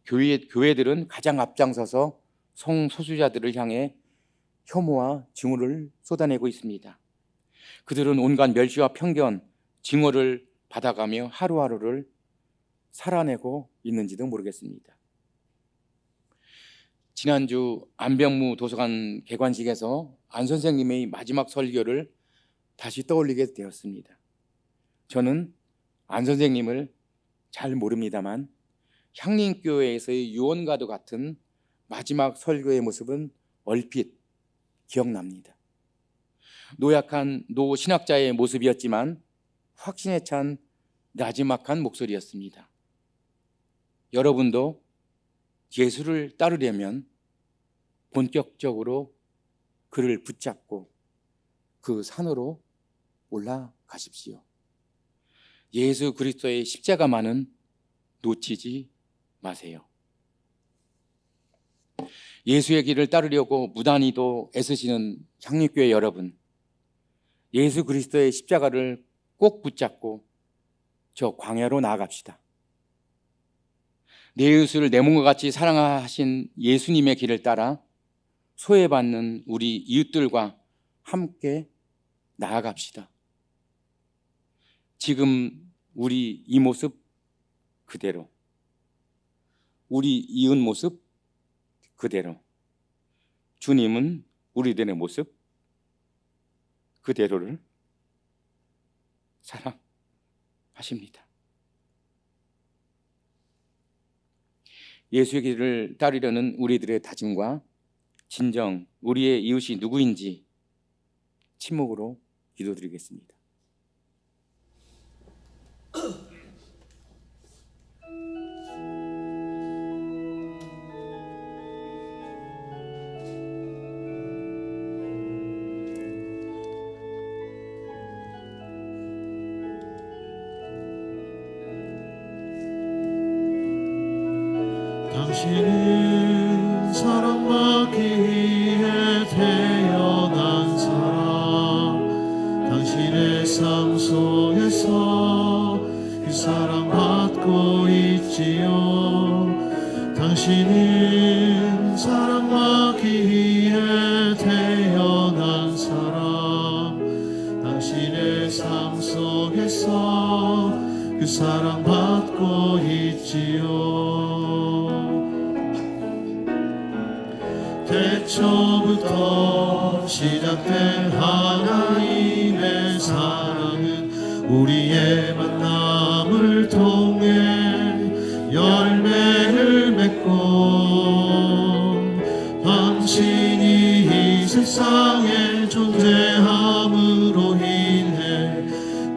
교회들은 가장 앞장서서 성소수자들을 향해 혐오와 증오를 쏟아내고 있습니다. 그들은 온갖 멸시와 편견, 증오를 받아가며 하루하루를 살아내고 있는지도 모르겠습니다. 지난주 안병무 도서관 개관식에서 안 선생님의 마지막 설교를 다시 떠올리게 되었습니다. 저는 안 선생님을 잘 모릅니다만 향림교회에서의 유언과도 같은 마지막 설교의 모습은 얼핏 기억납니다. 노약한 노 신학자의 모습이었지만 확신에 찬 나지막한 목소리였습니다. 여러분도 예수를 따르려면 본격적으로 그를 붙잡고 그 산으로 올라가십시오. 예수 그리스도의 십자가만은 놓치지 마세요. 예수의 길을 따르려고 무단히도 애쓰시는 향림교회 여러분, 예수 그리스도의 십자가를 꼭 붙잡고 저 광야로 나아갑시다. 내 이웃을 내 몸과 같이 사랑하신 예수님의 길을 따라 소외받는 우리 이웃들과 함께 나아갑시다. 지금 우리 이 모습 그대로, 우리 이웃 모습 그대로, 주님은 우리들의 모습 그대로를 사랑하십니다. 하십니다. 예수의 길을 따르려는 우리들의 다짐과 진정 우리의 이웃이 누구인지 침묵으로 기도드리겠습니다. 당신은 사랑받기 위해 태어난 사람, 당신의 삶 속에서 그 사랑받고 있지요. 당신은 사랑받기 위해 태어난 사람, 당신의 삶 속에서 그 사랑받고 있지요. 태초부터 시작된 하나님의 사랑은 우리의 만남을 통해 열매를 맺고 당신이 이 세상에 존재함으로 인해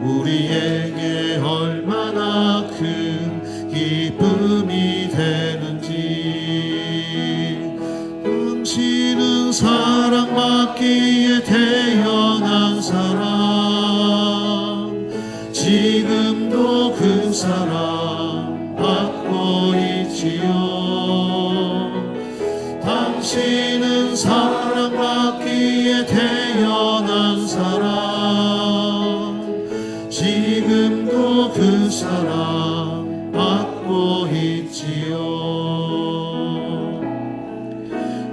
우리에게 얼마나 큰 기쁨이 되는지. 당신은 사랑받기에 태어난 사람, 지금도 그 사랑 받고 있지요. 당신은 사랑받기에 태어난 사람, 지금도 그 사랑 받고 있지요.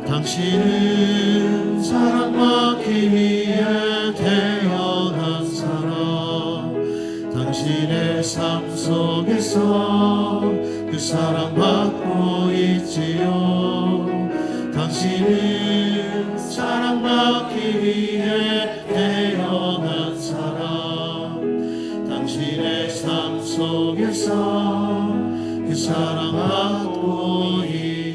당신은 사랑받기 위해 태어난 사람, 당신의 삶 속에서 그 사랑받고 있지요. 당신은 사랑받기 위해 태어난 사람, 당신의 삶 속에서 그 사랑받고 있지요.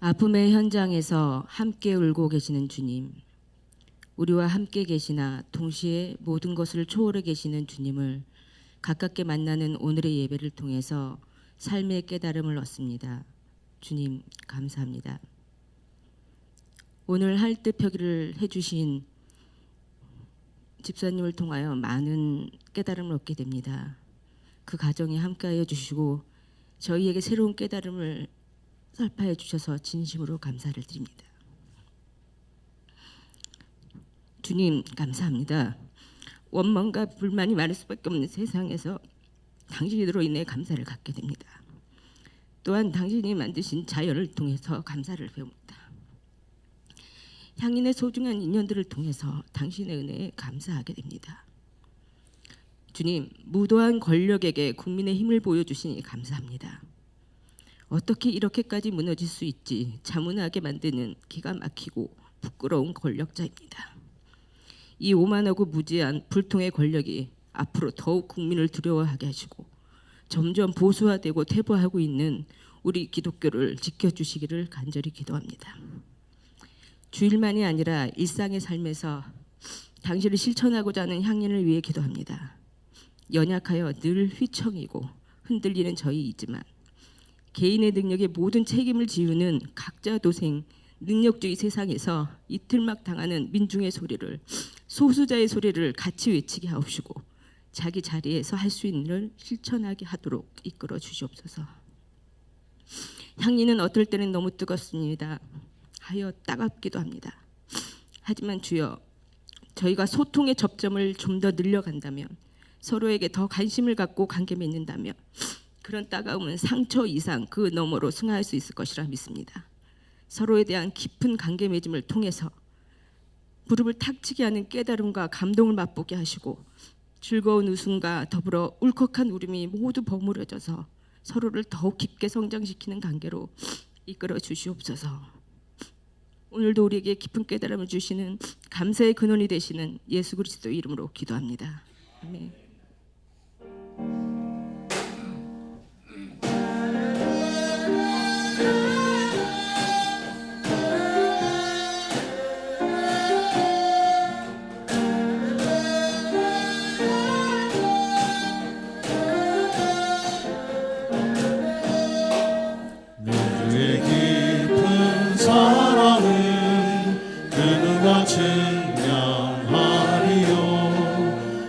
아픔의 현장에서 함께 울고 계시는 주님, 우리와 함께 계시나 동시에 모든 것을 초월해 계시는 주님을 가깝게 만나는 오늘의 예배를 통해서 삶의 깨달음을 얻습니다. 주님 감사합니다. 오늘 할뜻표기를 해주신 집사님을 통하여 많은 깨달음을 얻게 됩니다. 그 가정에 함께하여 주시고 저희에게 새로운 깨달음을 설파해 주셔서 진심으로 감사를 드립니다. 주님 감사합니다. 원망과 불만이 많을 수밖에 없는 세상에서 당신으로 인해 감사를 갖게 됩니다. 또한 당신이 만드신 자연을 통해서 감사를 배웁니다. 향인의 소중한 인연들을 통해서 당신의 은혜에 감사하게 됩니다. 주님, 무도한 권력에게 국민의 힘을 보여주시니 감사합니다. 어떻게 이렇게까지 무너질 수 있지 자문하게 만드는 기가 막히고 부끄러운 권력자입니다. 이 오만하고 무지한 불통의 권력이 앞으로 더욱 국민을 두려워하게 하시고 점점 보수화되고 퇴보하고 있는 우리 기독교를 지켜주시기를 간절히 기도합니다. 주일만이 아니라 일상의 삶에서 당신을 실천하고자 하는 향연을 위해 기도합니다. 연약하여 늘 휘청이고 흔들리는 저희이지만 개인의 능력에 모든 책임을 지우는 각자 도생 능력주의 세상에서 이틀막 당하는 민중의 소리를, 소수자의 소리를 같이 외치게 하옵시고 자기 자리에서 할 수 있는 일을 실천하게 하도록 이끌어 주시옵소서. 향리는 어떨 때는 너무 뜨겁습니다. 하여 따갑기도 합니다. 하지만 주여, 저희가 소통의 접점을 좀 더 늘려간다면, 서로에게 더 관심을 갖고 관계 맺는다면 그런 따가움은 상처 이상 그 너머로 승화할 수 있을 것이라 믿습니다. 서로에 대한 깊은 관계 맺음을 통해서 무릎을 탁치게 하는 깨달음과 감동을 맛보게 하시고 즐거운 웃음과 더불어 울컥한 울음이 모두 버무려져서 서로를 더욱 깊게 성장시키는 관계로 이끌어 주시옵소서. 오늘도 우리에게 깊은 깨달음을 주시는 감사의 근원이 되시는 예수 그리스도의 이름으로 기도합니다. 아멘. 주의 깊은 사랑은 그 누가 증명하리요.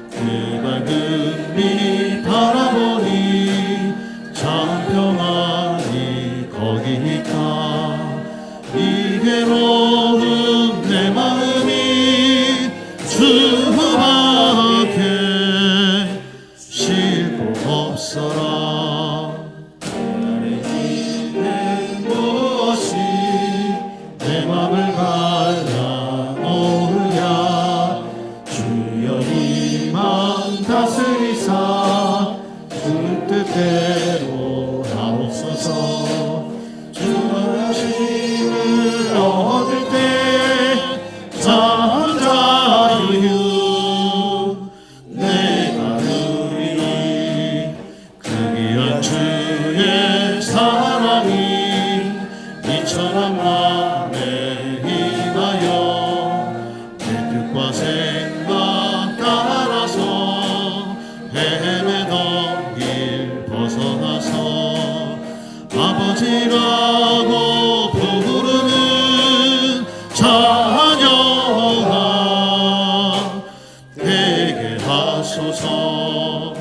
그 밝은 빛 바라보니 참 평안이 거기 있다. 이 괴로운 내 마음이 주밖에 쉴 곳 없어라. 내 맘을 갈라놓으랴. 주여 이 맘 다스리사 주 뜻대로 하옵소서. 주님을 얻을 때 잠자유 내가 누리니 그 귀한 주의 사랑이 이처럼 맘에 임하여 내 뜻과 생각 따라서 헤매던 길 벗어나서 아버지라고 부르는 자녀가 되게 하소서.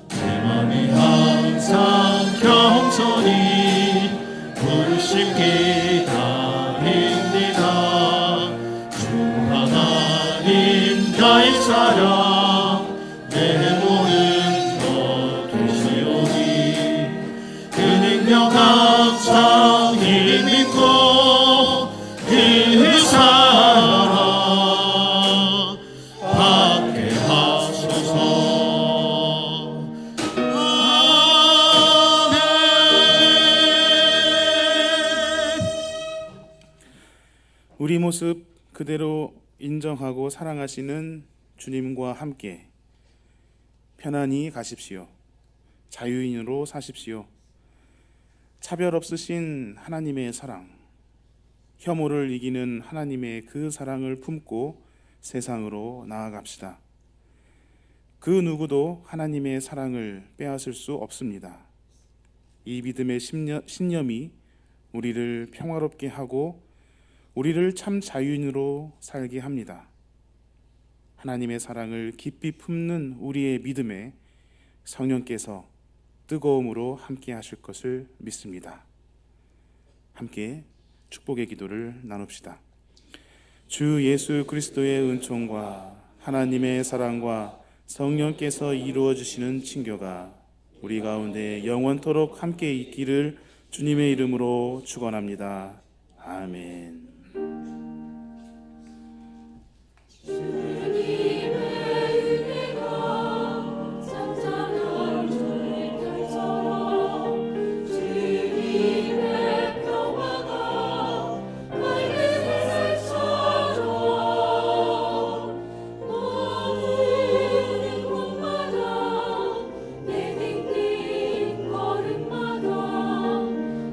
내 맘이 항상 겸손히 불신 기다립니다. 주 하나님 가이사랴 내 모든 것 되시오니 그 능력 항상 힘있고 그 사랑 받게 하소서. 우리 모습 그대로 인정하고 사랑하시는 주님과 함께 편안히 가십시오. 자유인으로 사십시오. 차별 없으신 하나님의 사랑, 혐오를 이기는 하나님의 그 사랑을 품고 세상으로 나아갑시다. 그 누구도 하나님의 사랑을 빼앗을 수 없습니다. 이 믿음의 신념이 우리를 평화롭게 하고 우리를 참 자유인으로 살게 합니다. 하나님의 사랑을 깊이 품는 우리의 믿음에 성령께서 뜨거움으로 함께 하실 것을 믿습니다. 함께 축복의 기도를 나눕시다. 주 예수 그리스도의 은총과 하나님의 사랑과 성령께서 이루어 주시는 친교가 우리 가운데 영원토록 함께 있기를 주님의 이름으로 축원합니다. 아멘.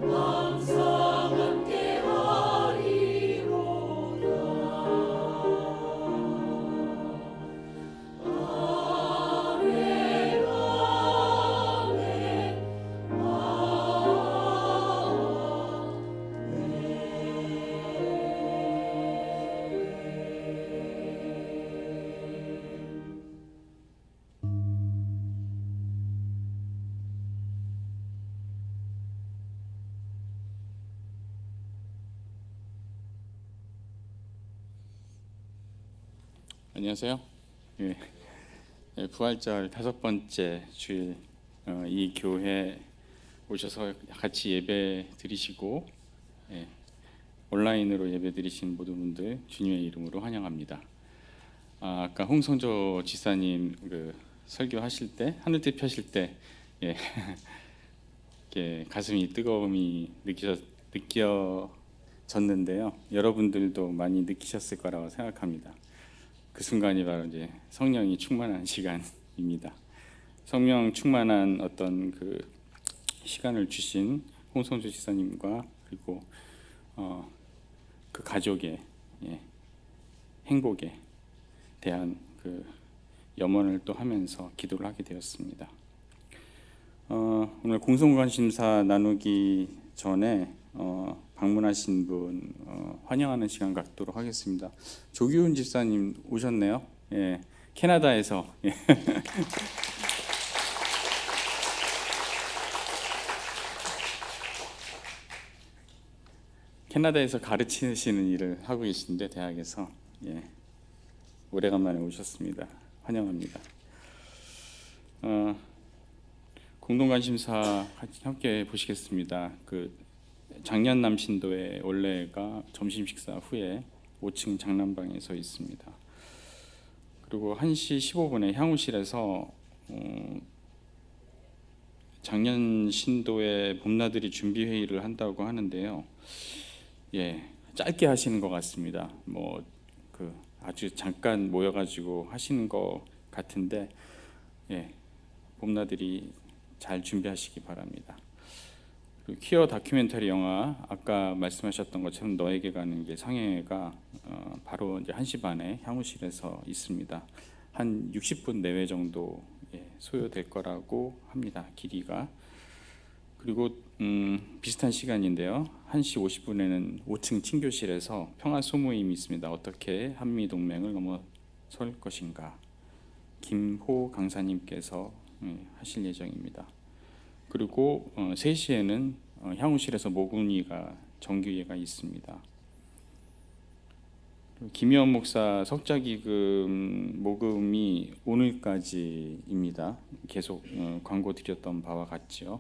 항상 함께하리. 안녕하세요. 예, 부활절 5번째 주일 이 교회 오셔서 같이 예배 드리시고 온라인으로 예배 드리신 모든 분들 주님의 이름으로 환영합니다. 아까 홍성조 지사님 그 설교하실 때 하늘빛 펴실 때 이렇게 가슴이 뜨거움이 느껴졌는데요. 여러분들도 많이 느끼셨을 거라고 생각합니다. 그 순간이 바로 이제 성령이 충만한 시간입니다. 성령 충만한 어떤 그 시간을 주신 홍성주 지사님과 그리고 그 가족의 행복에 대한 그 염원을 또 하면서 기도를 하게 되었습니다. 오늘 공동관심사 나누기 전에 방문하신 분 환영하는 시간 갖도록 하겠습니다. 조기훈 집사님 오셨네요. 예, 캐나다에서. 예. 캐나다에서 가르치시는 일을 하고 계신데 대학에서 오래간만에 오셨습니다. 환영합니다. 공동관심사 함께 보시겠습니다. 그 장년남 신도의 원래가 점심 식사 후에 5층 장난방에 서 있습니다. 그리고 1시 15분에 향후실에서 장년 신도의 봄나들이 준비 회의를 한다고 하는데요. 짧게 하시는 것 같습니다. 뭐 그 아주 잠깐 모여가지고 하시는 것 같은데 봄나들이 잘 준비하시기 바랍니다. 그리고 퀴어 다큐멘터리 영화 아까 말씀하셨던 것처럼 너에게 가는 길 상영회가 바로 이제 1시 반에 향후실에서 있습니다. 한 60분 내외 정도 소요될 거라고 합니다. 길이가. 그리고 비슷한 시간인데요. 1시 50분에는 5층 친교실에서 평화 소모임이 있습니다. 어떻게 한미 동맹을 넘어설 것인가. 김호 강사님께서 하실 예정입니다. 그리고 3시에는 향후실에서 모금이가 정규예가 있습니다. 김희원 목사 석자기금 모금이 오늘까지입니다. 계속 광고 드렸던 바와 같죠.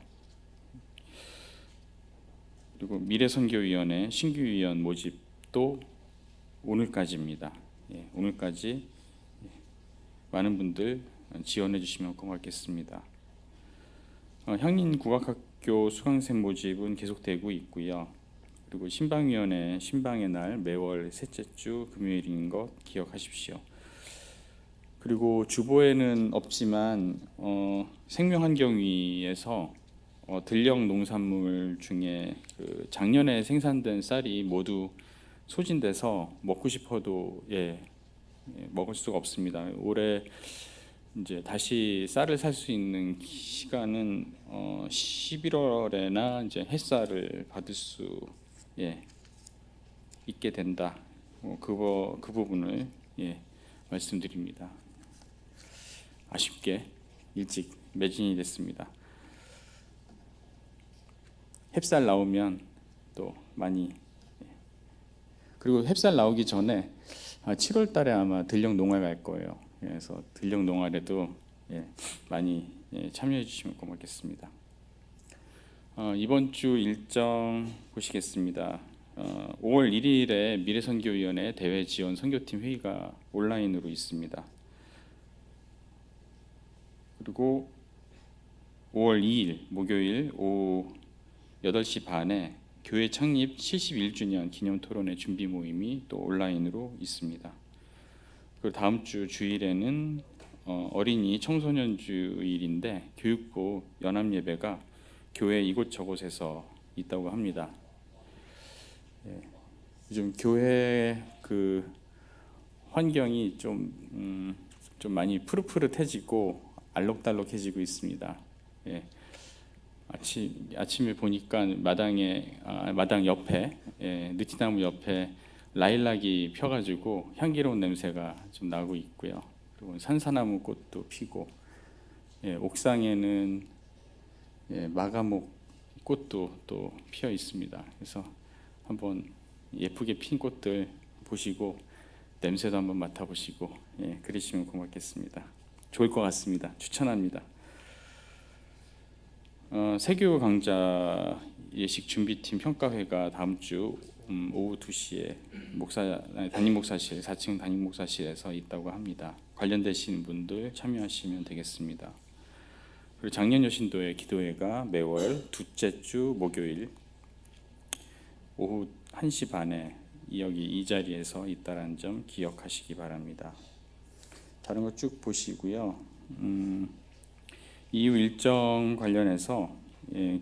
그리고 미래선교위원회 신규위원 모집도 오늘까지입니다. 오늘까지 많은 분들 지원해 주시면 고맙겠습니다. 향린국악학교 수강생 모집은 계속되고 있고요. 그리고 신방위원회 신방의 날 매월 셋째 주 금요일인 것 기억하십시오. 그리고 주보에는 없지만 생명환경위에서 들녘 농산물 중에 그 작년에 생산된 쌀이 모두 소진돼서 먹고 싶어도 먹을 수가 없습니다. 올해 이제 다시 쌀을 살 수 있는 시간은 11월에나 이제 햇살을 받을 수 있게 된다. 그 부분을 말씀드립니다. 아쉽게 일찍 매진이 됐습니다. 햅쌀 나오면 또 많이 그리고 햅쌀 나오기 전에 7월 달에 아마 들녘 농활 갈 거예요. 그래서 들녘 농활에도 많이 참여해 주시면 고맙겠습니다. 이번 주 일정 보시겠습니다. 5월 1일에 미래선교위원회 대회 지원 선교팀 회의가 온라인으로 있습니다. 그리고 5월 2일 목요일 오후 8시 반에 교회 창립 71주년 기념 토론회 준비 모임이 또 온라인으로 있습니다. 그리고 다음 주 주일에는 어린이 청소년 주일인데 교육부 연합 예배가 교회 이곳저곳에서 있다고 합니다. 요즘 교회 그 환경이 좀 많이 푸릇푸릇해지고 알록달록해지고 있습니다. 아침에 보니까 마당 옆에 느티나무 옆에 라일락이 펴가지고 향기로운 냄새가 좀 나고 있고요. 그리고 산사나무 꽃도 피고 옥상에는 마가목 꽃도 또 피어 있습니다. 그래서 한번 예쁘게 핀 꽃들 보시고 냄새도 한번 맡아보시고 그러시면 고맙겠습니다. 좋을 것 같습니다. 추천합니다. 세교 강좌 예식 준비팀 평가회가 다음 주 오후 2시에 담임 목사실 4층 담임 목사실에서 있다고 합니다. 관련되신 분들 참여하시면 되겠습니다. 그리고 작년 여신도의 기도회가 매월 둘째 주 목요일 오후 1시 반에 여기 이 자리에서 있다라는 점 기억하시기 바랍니다. 다른 거 쭉 보시고요. 이후 일정 관련해서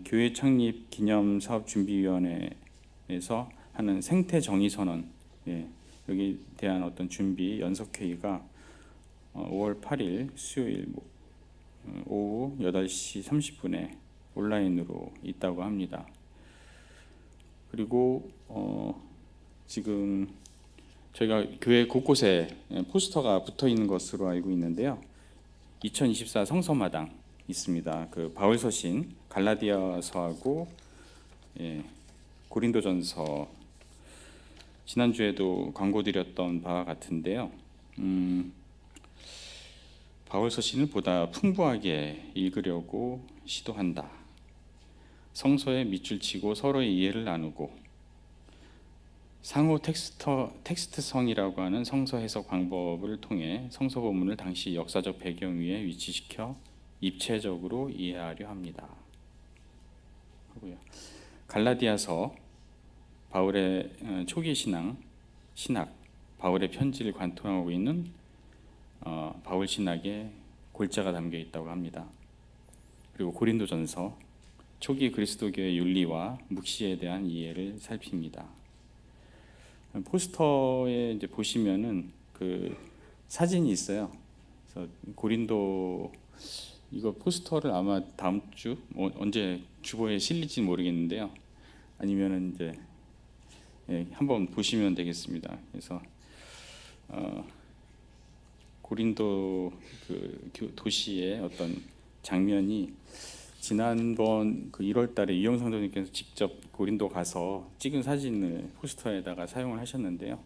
교회 창립 기념 사업 준비위원회에서 하는 생태 정의 선언 여기에 대한 어떤 준비 연석 회의가 5월 8일 수요일 오후 8시 30분에 온라인으로 있다고 합니다. 그리고 지금 저희가 교회 곳곳에 포스터가 붙어 있는 것으로 알고 있는데요. 2024 성서마당 있습니다. 그 바울서신 갈라디아서하고 고린도전서 지난주에도 광고 드렸던 바와 같은데요. 바울서신을 보다 풍부하게 읽으려고 시도한다. 성서에 밑줄 치고 서로의 이해를 나누고 상호 텍스트성이라고 하는 성서 해석 방법을 통해 성서 본문을 당시 역사적 배경 위에 위치시켜 입체적으로 이해하려 합니다. 하고요. 갈라디아서 바울의 초기 신학 바울의 편지를 관통하고 있는 바울 신학의 골자가 담겨 있다고 합니다. 그리고 고린도전서 초기 그리스도교의 윤리와 묵시에 대한 이해를 살핍니다. 포스터에 이제 보시면은 그 사진이 있어요. 그래서 고린도 이거 포스터를 아마 다음 주 언제 주보에 실릴지 모르겠는데요. 아니면은 이제 한번 보시면 되겠습니다. 그래서 고린도 그 도시의 어떤 장면이 지난번 그 1월달에 이영상 선생님께서 직접 고린도 가서 찍은 사진을 포스터에다가 사용을 하셨는데요.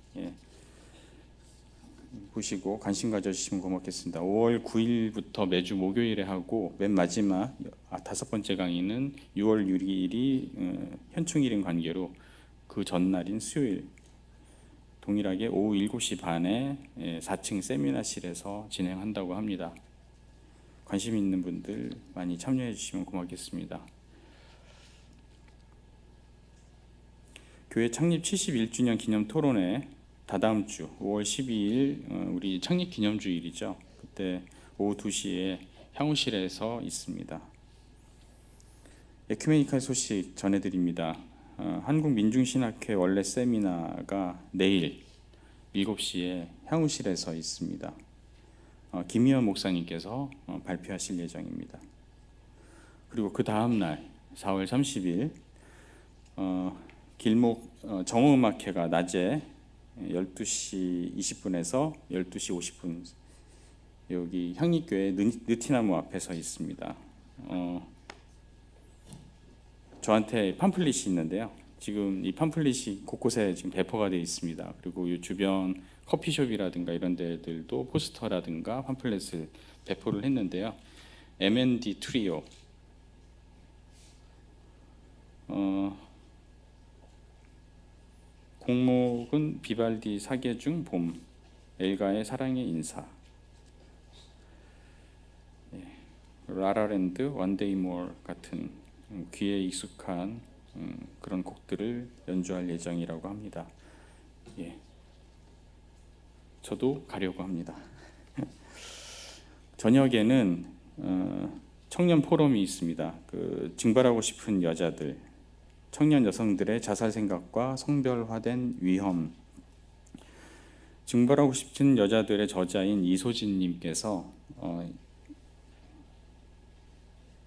보시고 관심 가져주시면 고맙겠습니다. 5월 9일부터 매주 목요일에 하고 맨 마지막 5번째 강의는 6월 6일이 현충일인 관계로 그 전날인 수요일 동일하게 오후 7시 반에 4층 세미나실에서 진행한다고 합니다. 관심 있는 분들 많이 참여해 주시면 고맙겠습니다. 교회 창립 71주년 기념 토론회 다다음 주 5월 12일 우리 창립 기념주일이죠. 그때 오후 2시에 향후실에서 있습니다. 에큐메니칼 소식 전해드립니다. 한국민중신학회 원래 세미나가 내일 7시에 향후실에서 있습니다. 김희연 목사님께서 발표하실 예정입니다. 그리고 그 다음 날 4월 30일 길목 정오음악회가 낮에 12시 20분에서 12시 50분 여기 향리교회 느티나무 앞에서 있습니다. 저한테 팜플릿이 있는데요. 지금 이 팜플릿이 곳곳에 지금 배포가 되어 있습니다. 그리고 이 주변 커피숍이라든가 이런 데들도 포스터라든가 팜플렛을 배포를 했는데요. M&D 트리오 공목은 비발디 사계 중 봄, 엘가의 사랑의 인사, 라라랜드, 원데이 모어 같은 귀에 익숙한 그런 곡들을 연주할 예정이라고 합니다. 저도 가려고 합니다. 저녁에는 청년 포럼이 있습니다. 그 증발하고 싶은 여자들, 청년 여성들의 자살 생각과 성별화된 위험. 증발하고 싶은 여자들의 저자인 이소진님께서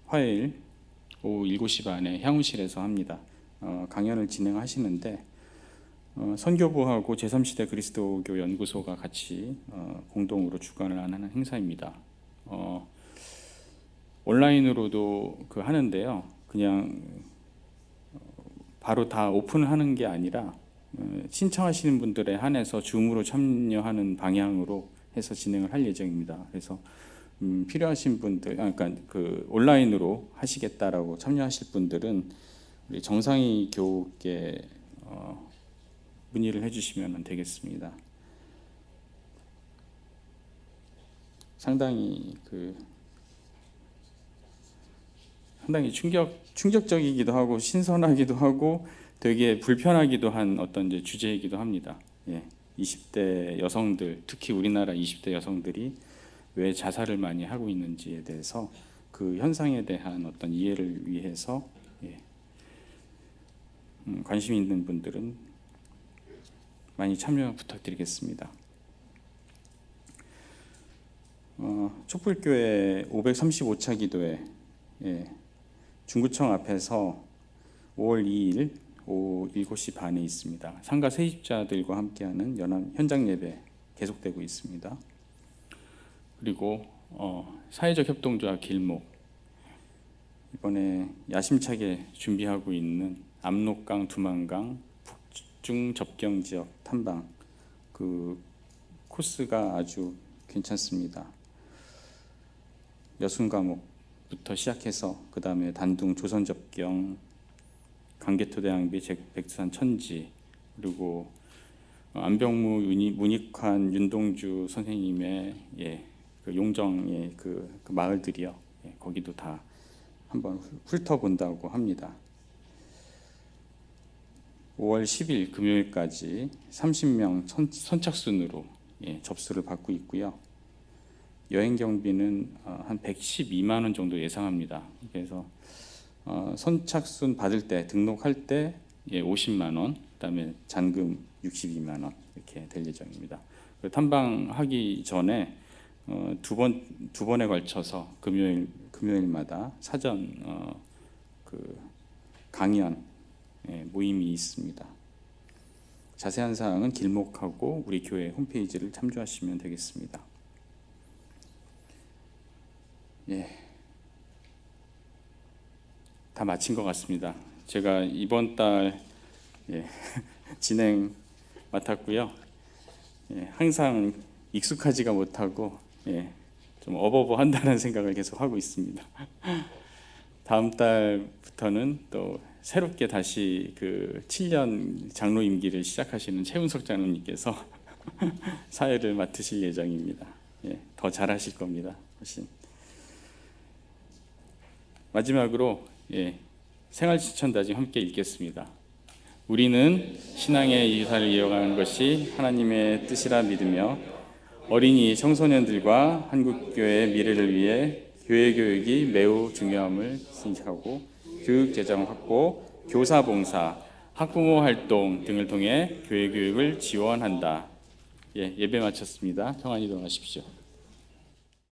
화요일 오후 7시 반에 향후실에서 합니다. 강연을 진행하시는데 선교부하고 제3시대 그리스도교 연구소가 같이 공동으로 주관을 하는 행사입니다. 온라인으로도 하는데요. 그냥 바로 다 오픈하는 게 아니라 신청하시는 분들에 한해서 줌으로 참여하는 방향으로 해서 진행을 할 예정입니다. 그래서 필요하신 분들, 그러니까 그 온라인으로 하시겠다라고 참여하실 분들은 우리 정상희 교우께 문의를 해주시면 되겠습니다. 상당히 충격적이기도 하고 신선하기도 하고 되게 불편하기도 한 어떤 이제 주제이기도 합니다. 20대 여성들, 특히 우리나라 20대 여성들이 왜 자살을 많이 하고 있는지에 대해서 그 현상에 대한 어떤 이해를 위해서 관심 있는 분들은 많이 참여 부탁드리겠습니다. 촛불교회 535차 기도회 중구청 앞에서 5월 2일 오후 7시 반에 있습니다. 상가 세입자들과 함께하는 연합 현장 예배 계속되고 있습니다. 그리고 사회적 협동조합 길목 이번에 야심차게 준비하고 있는 압록강, 두만강, 북중 접경 지역 탐방 그 코스가 아주 괜찮습니다. 여순과목부터 시작해서 그 다음에 단둥 조선 접경, 강개토 대왕비, 백두산 천지 그리고 안병무 문익환 윤동주 선생님의 그 용정의 그 마을들이요. 거기도 다 한번 훑어본다고 합니다. 5월 10일 금요일까지 30명 선착순으로 접수를 받고 있고요. 여행 경비는 한 112만 원 정도 예상합니다. 그래서 선착순 받을 때 등록할 때 50만 원, 그다음에 잔금 62만 원 이렇게 될 예정입니다. 탐방하기 전에 두 번에 걸쳐서 금요일마다 사전 그 강연 모임이 있습니다. 자세한 사항은 길목하고 우리 교회 홈페이지를 참조하시면 되겠습니다. 다 마친 것 같습니다. 제가 이번 달 진행 맡았고요. 항상 익숙하지가 못하고 좀 어버버한다는 생각을 계속 하고 있습니다. 다음 달부터는 또 새롭게 다시 그 7년 장로 임기를 시작하시는 최은석 장로님께서 사회를 맡으실 예정입니다. 더 잘하실 겁니다. 훨씬. 마지막으로 생활실천다짐 함께 읽겠습니다. 우리는 신앙의 유산을 이어가는 것이 하나님의 뜻이라 믿으며 어린이 청소년들과 한국교회의 미래를 위해 교회 교육이 매우 중요함을 인식하고 교육 재정 확보, 교사 봉사, 학부모 활동 등을 통해 교회 교육을 지원한다. 예배 마쳤습니다. 평안히 돌아가십시오.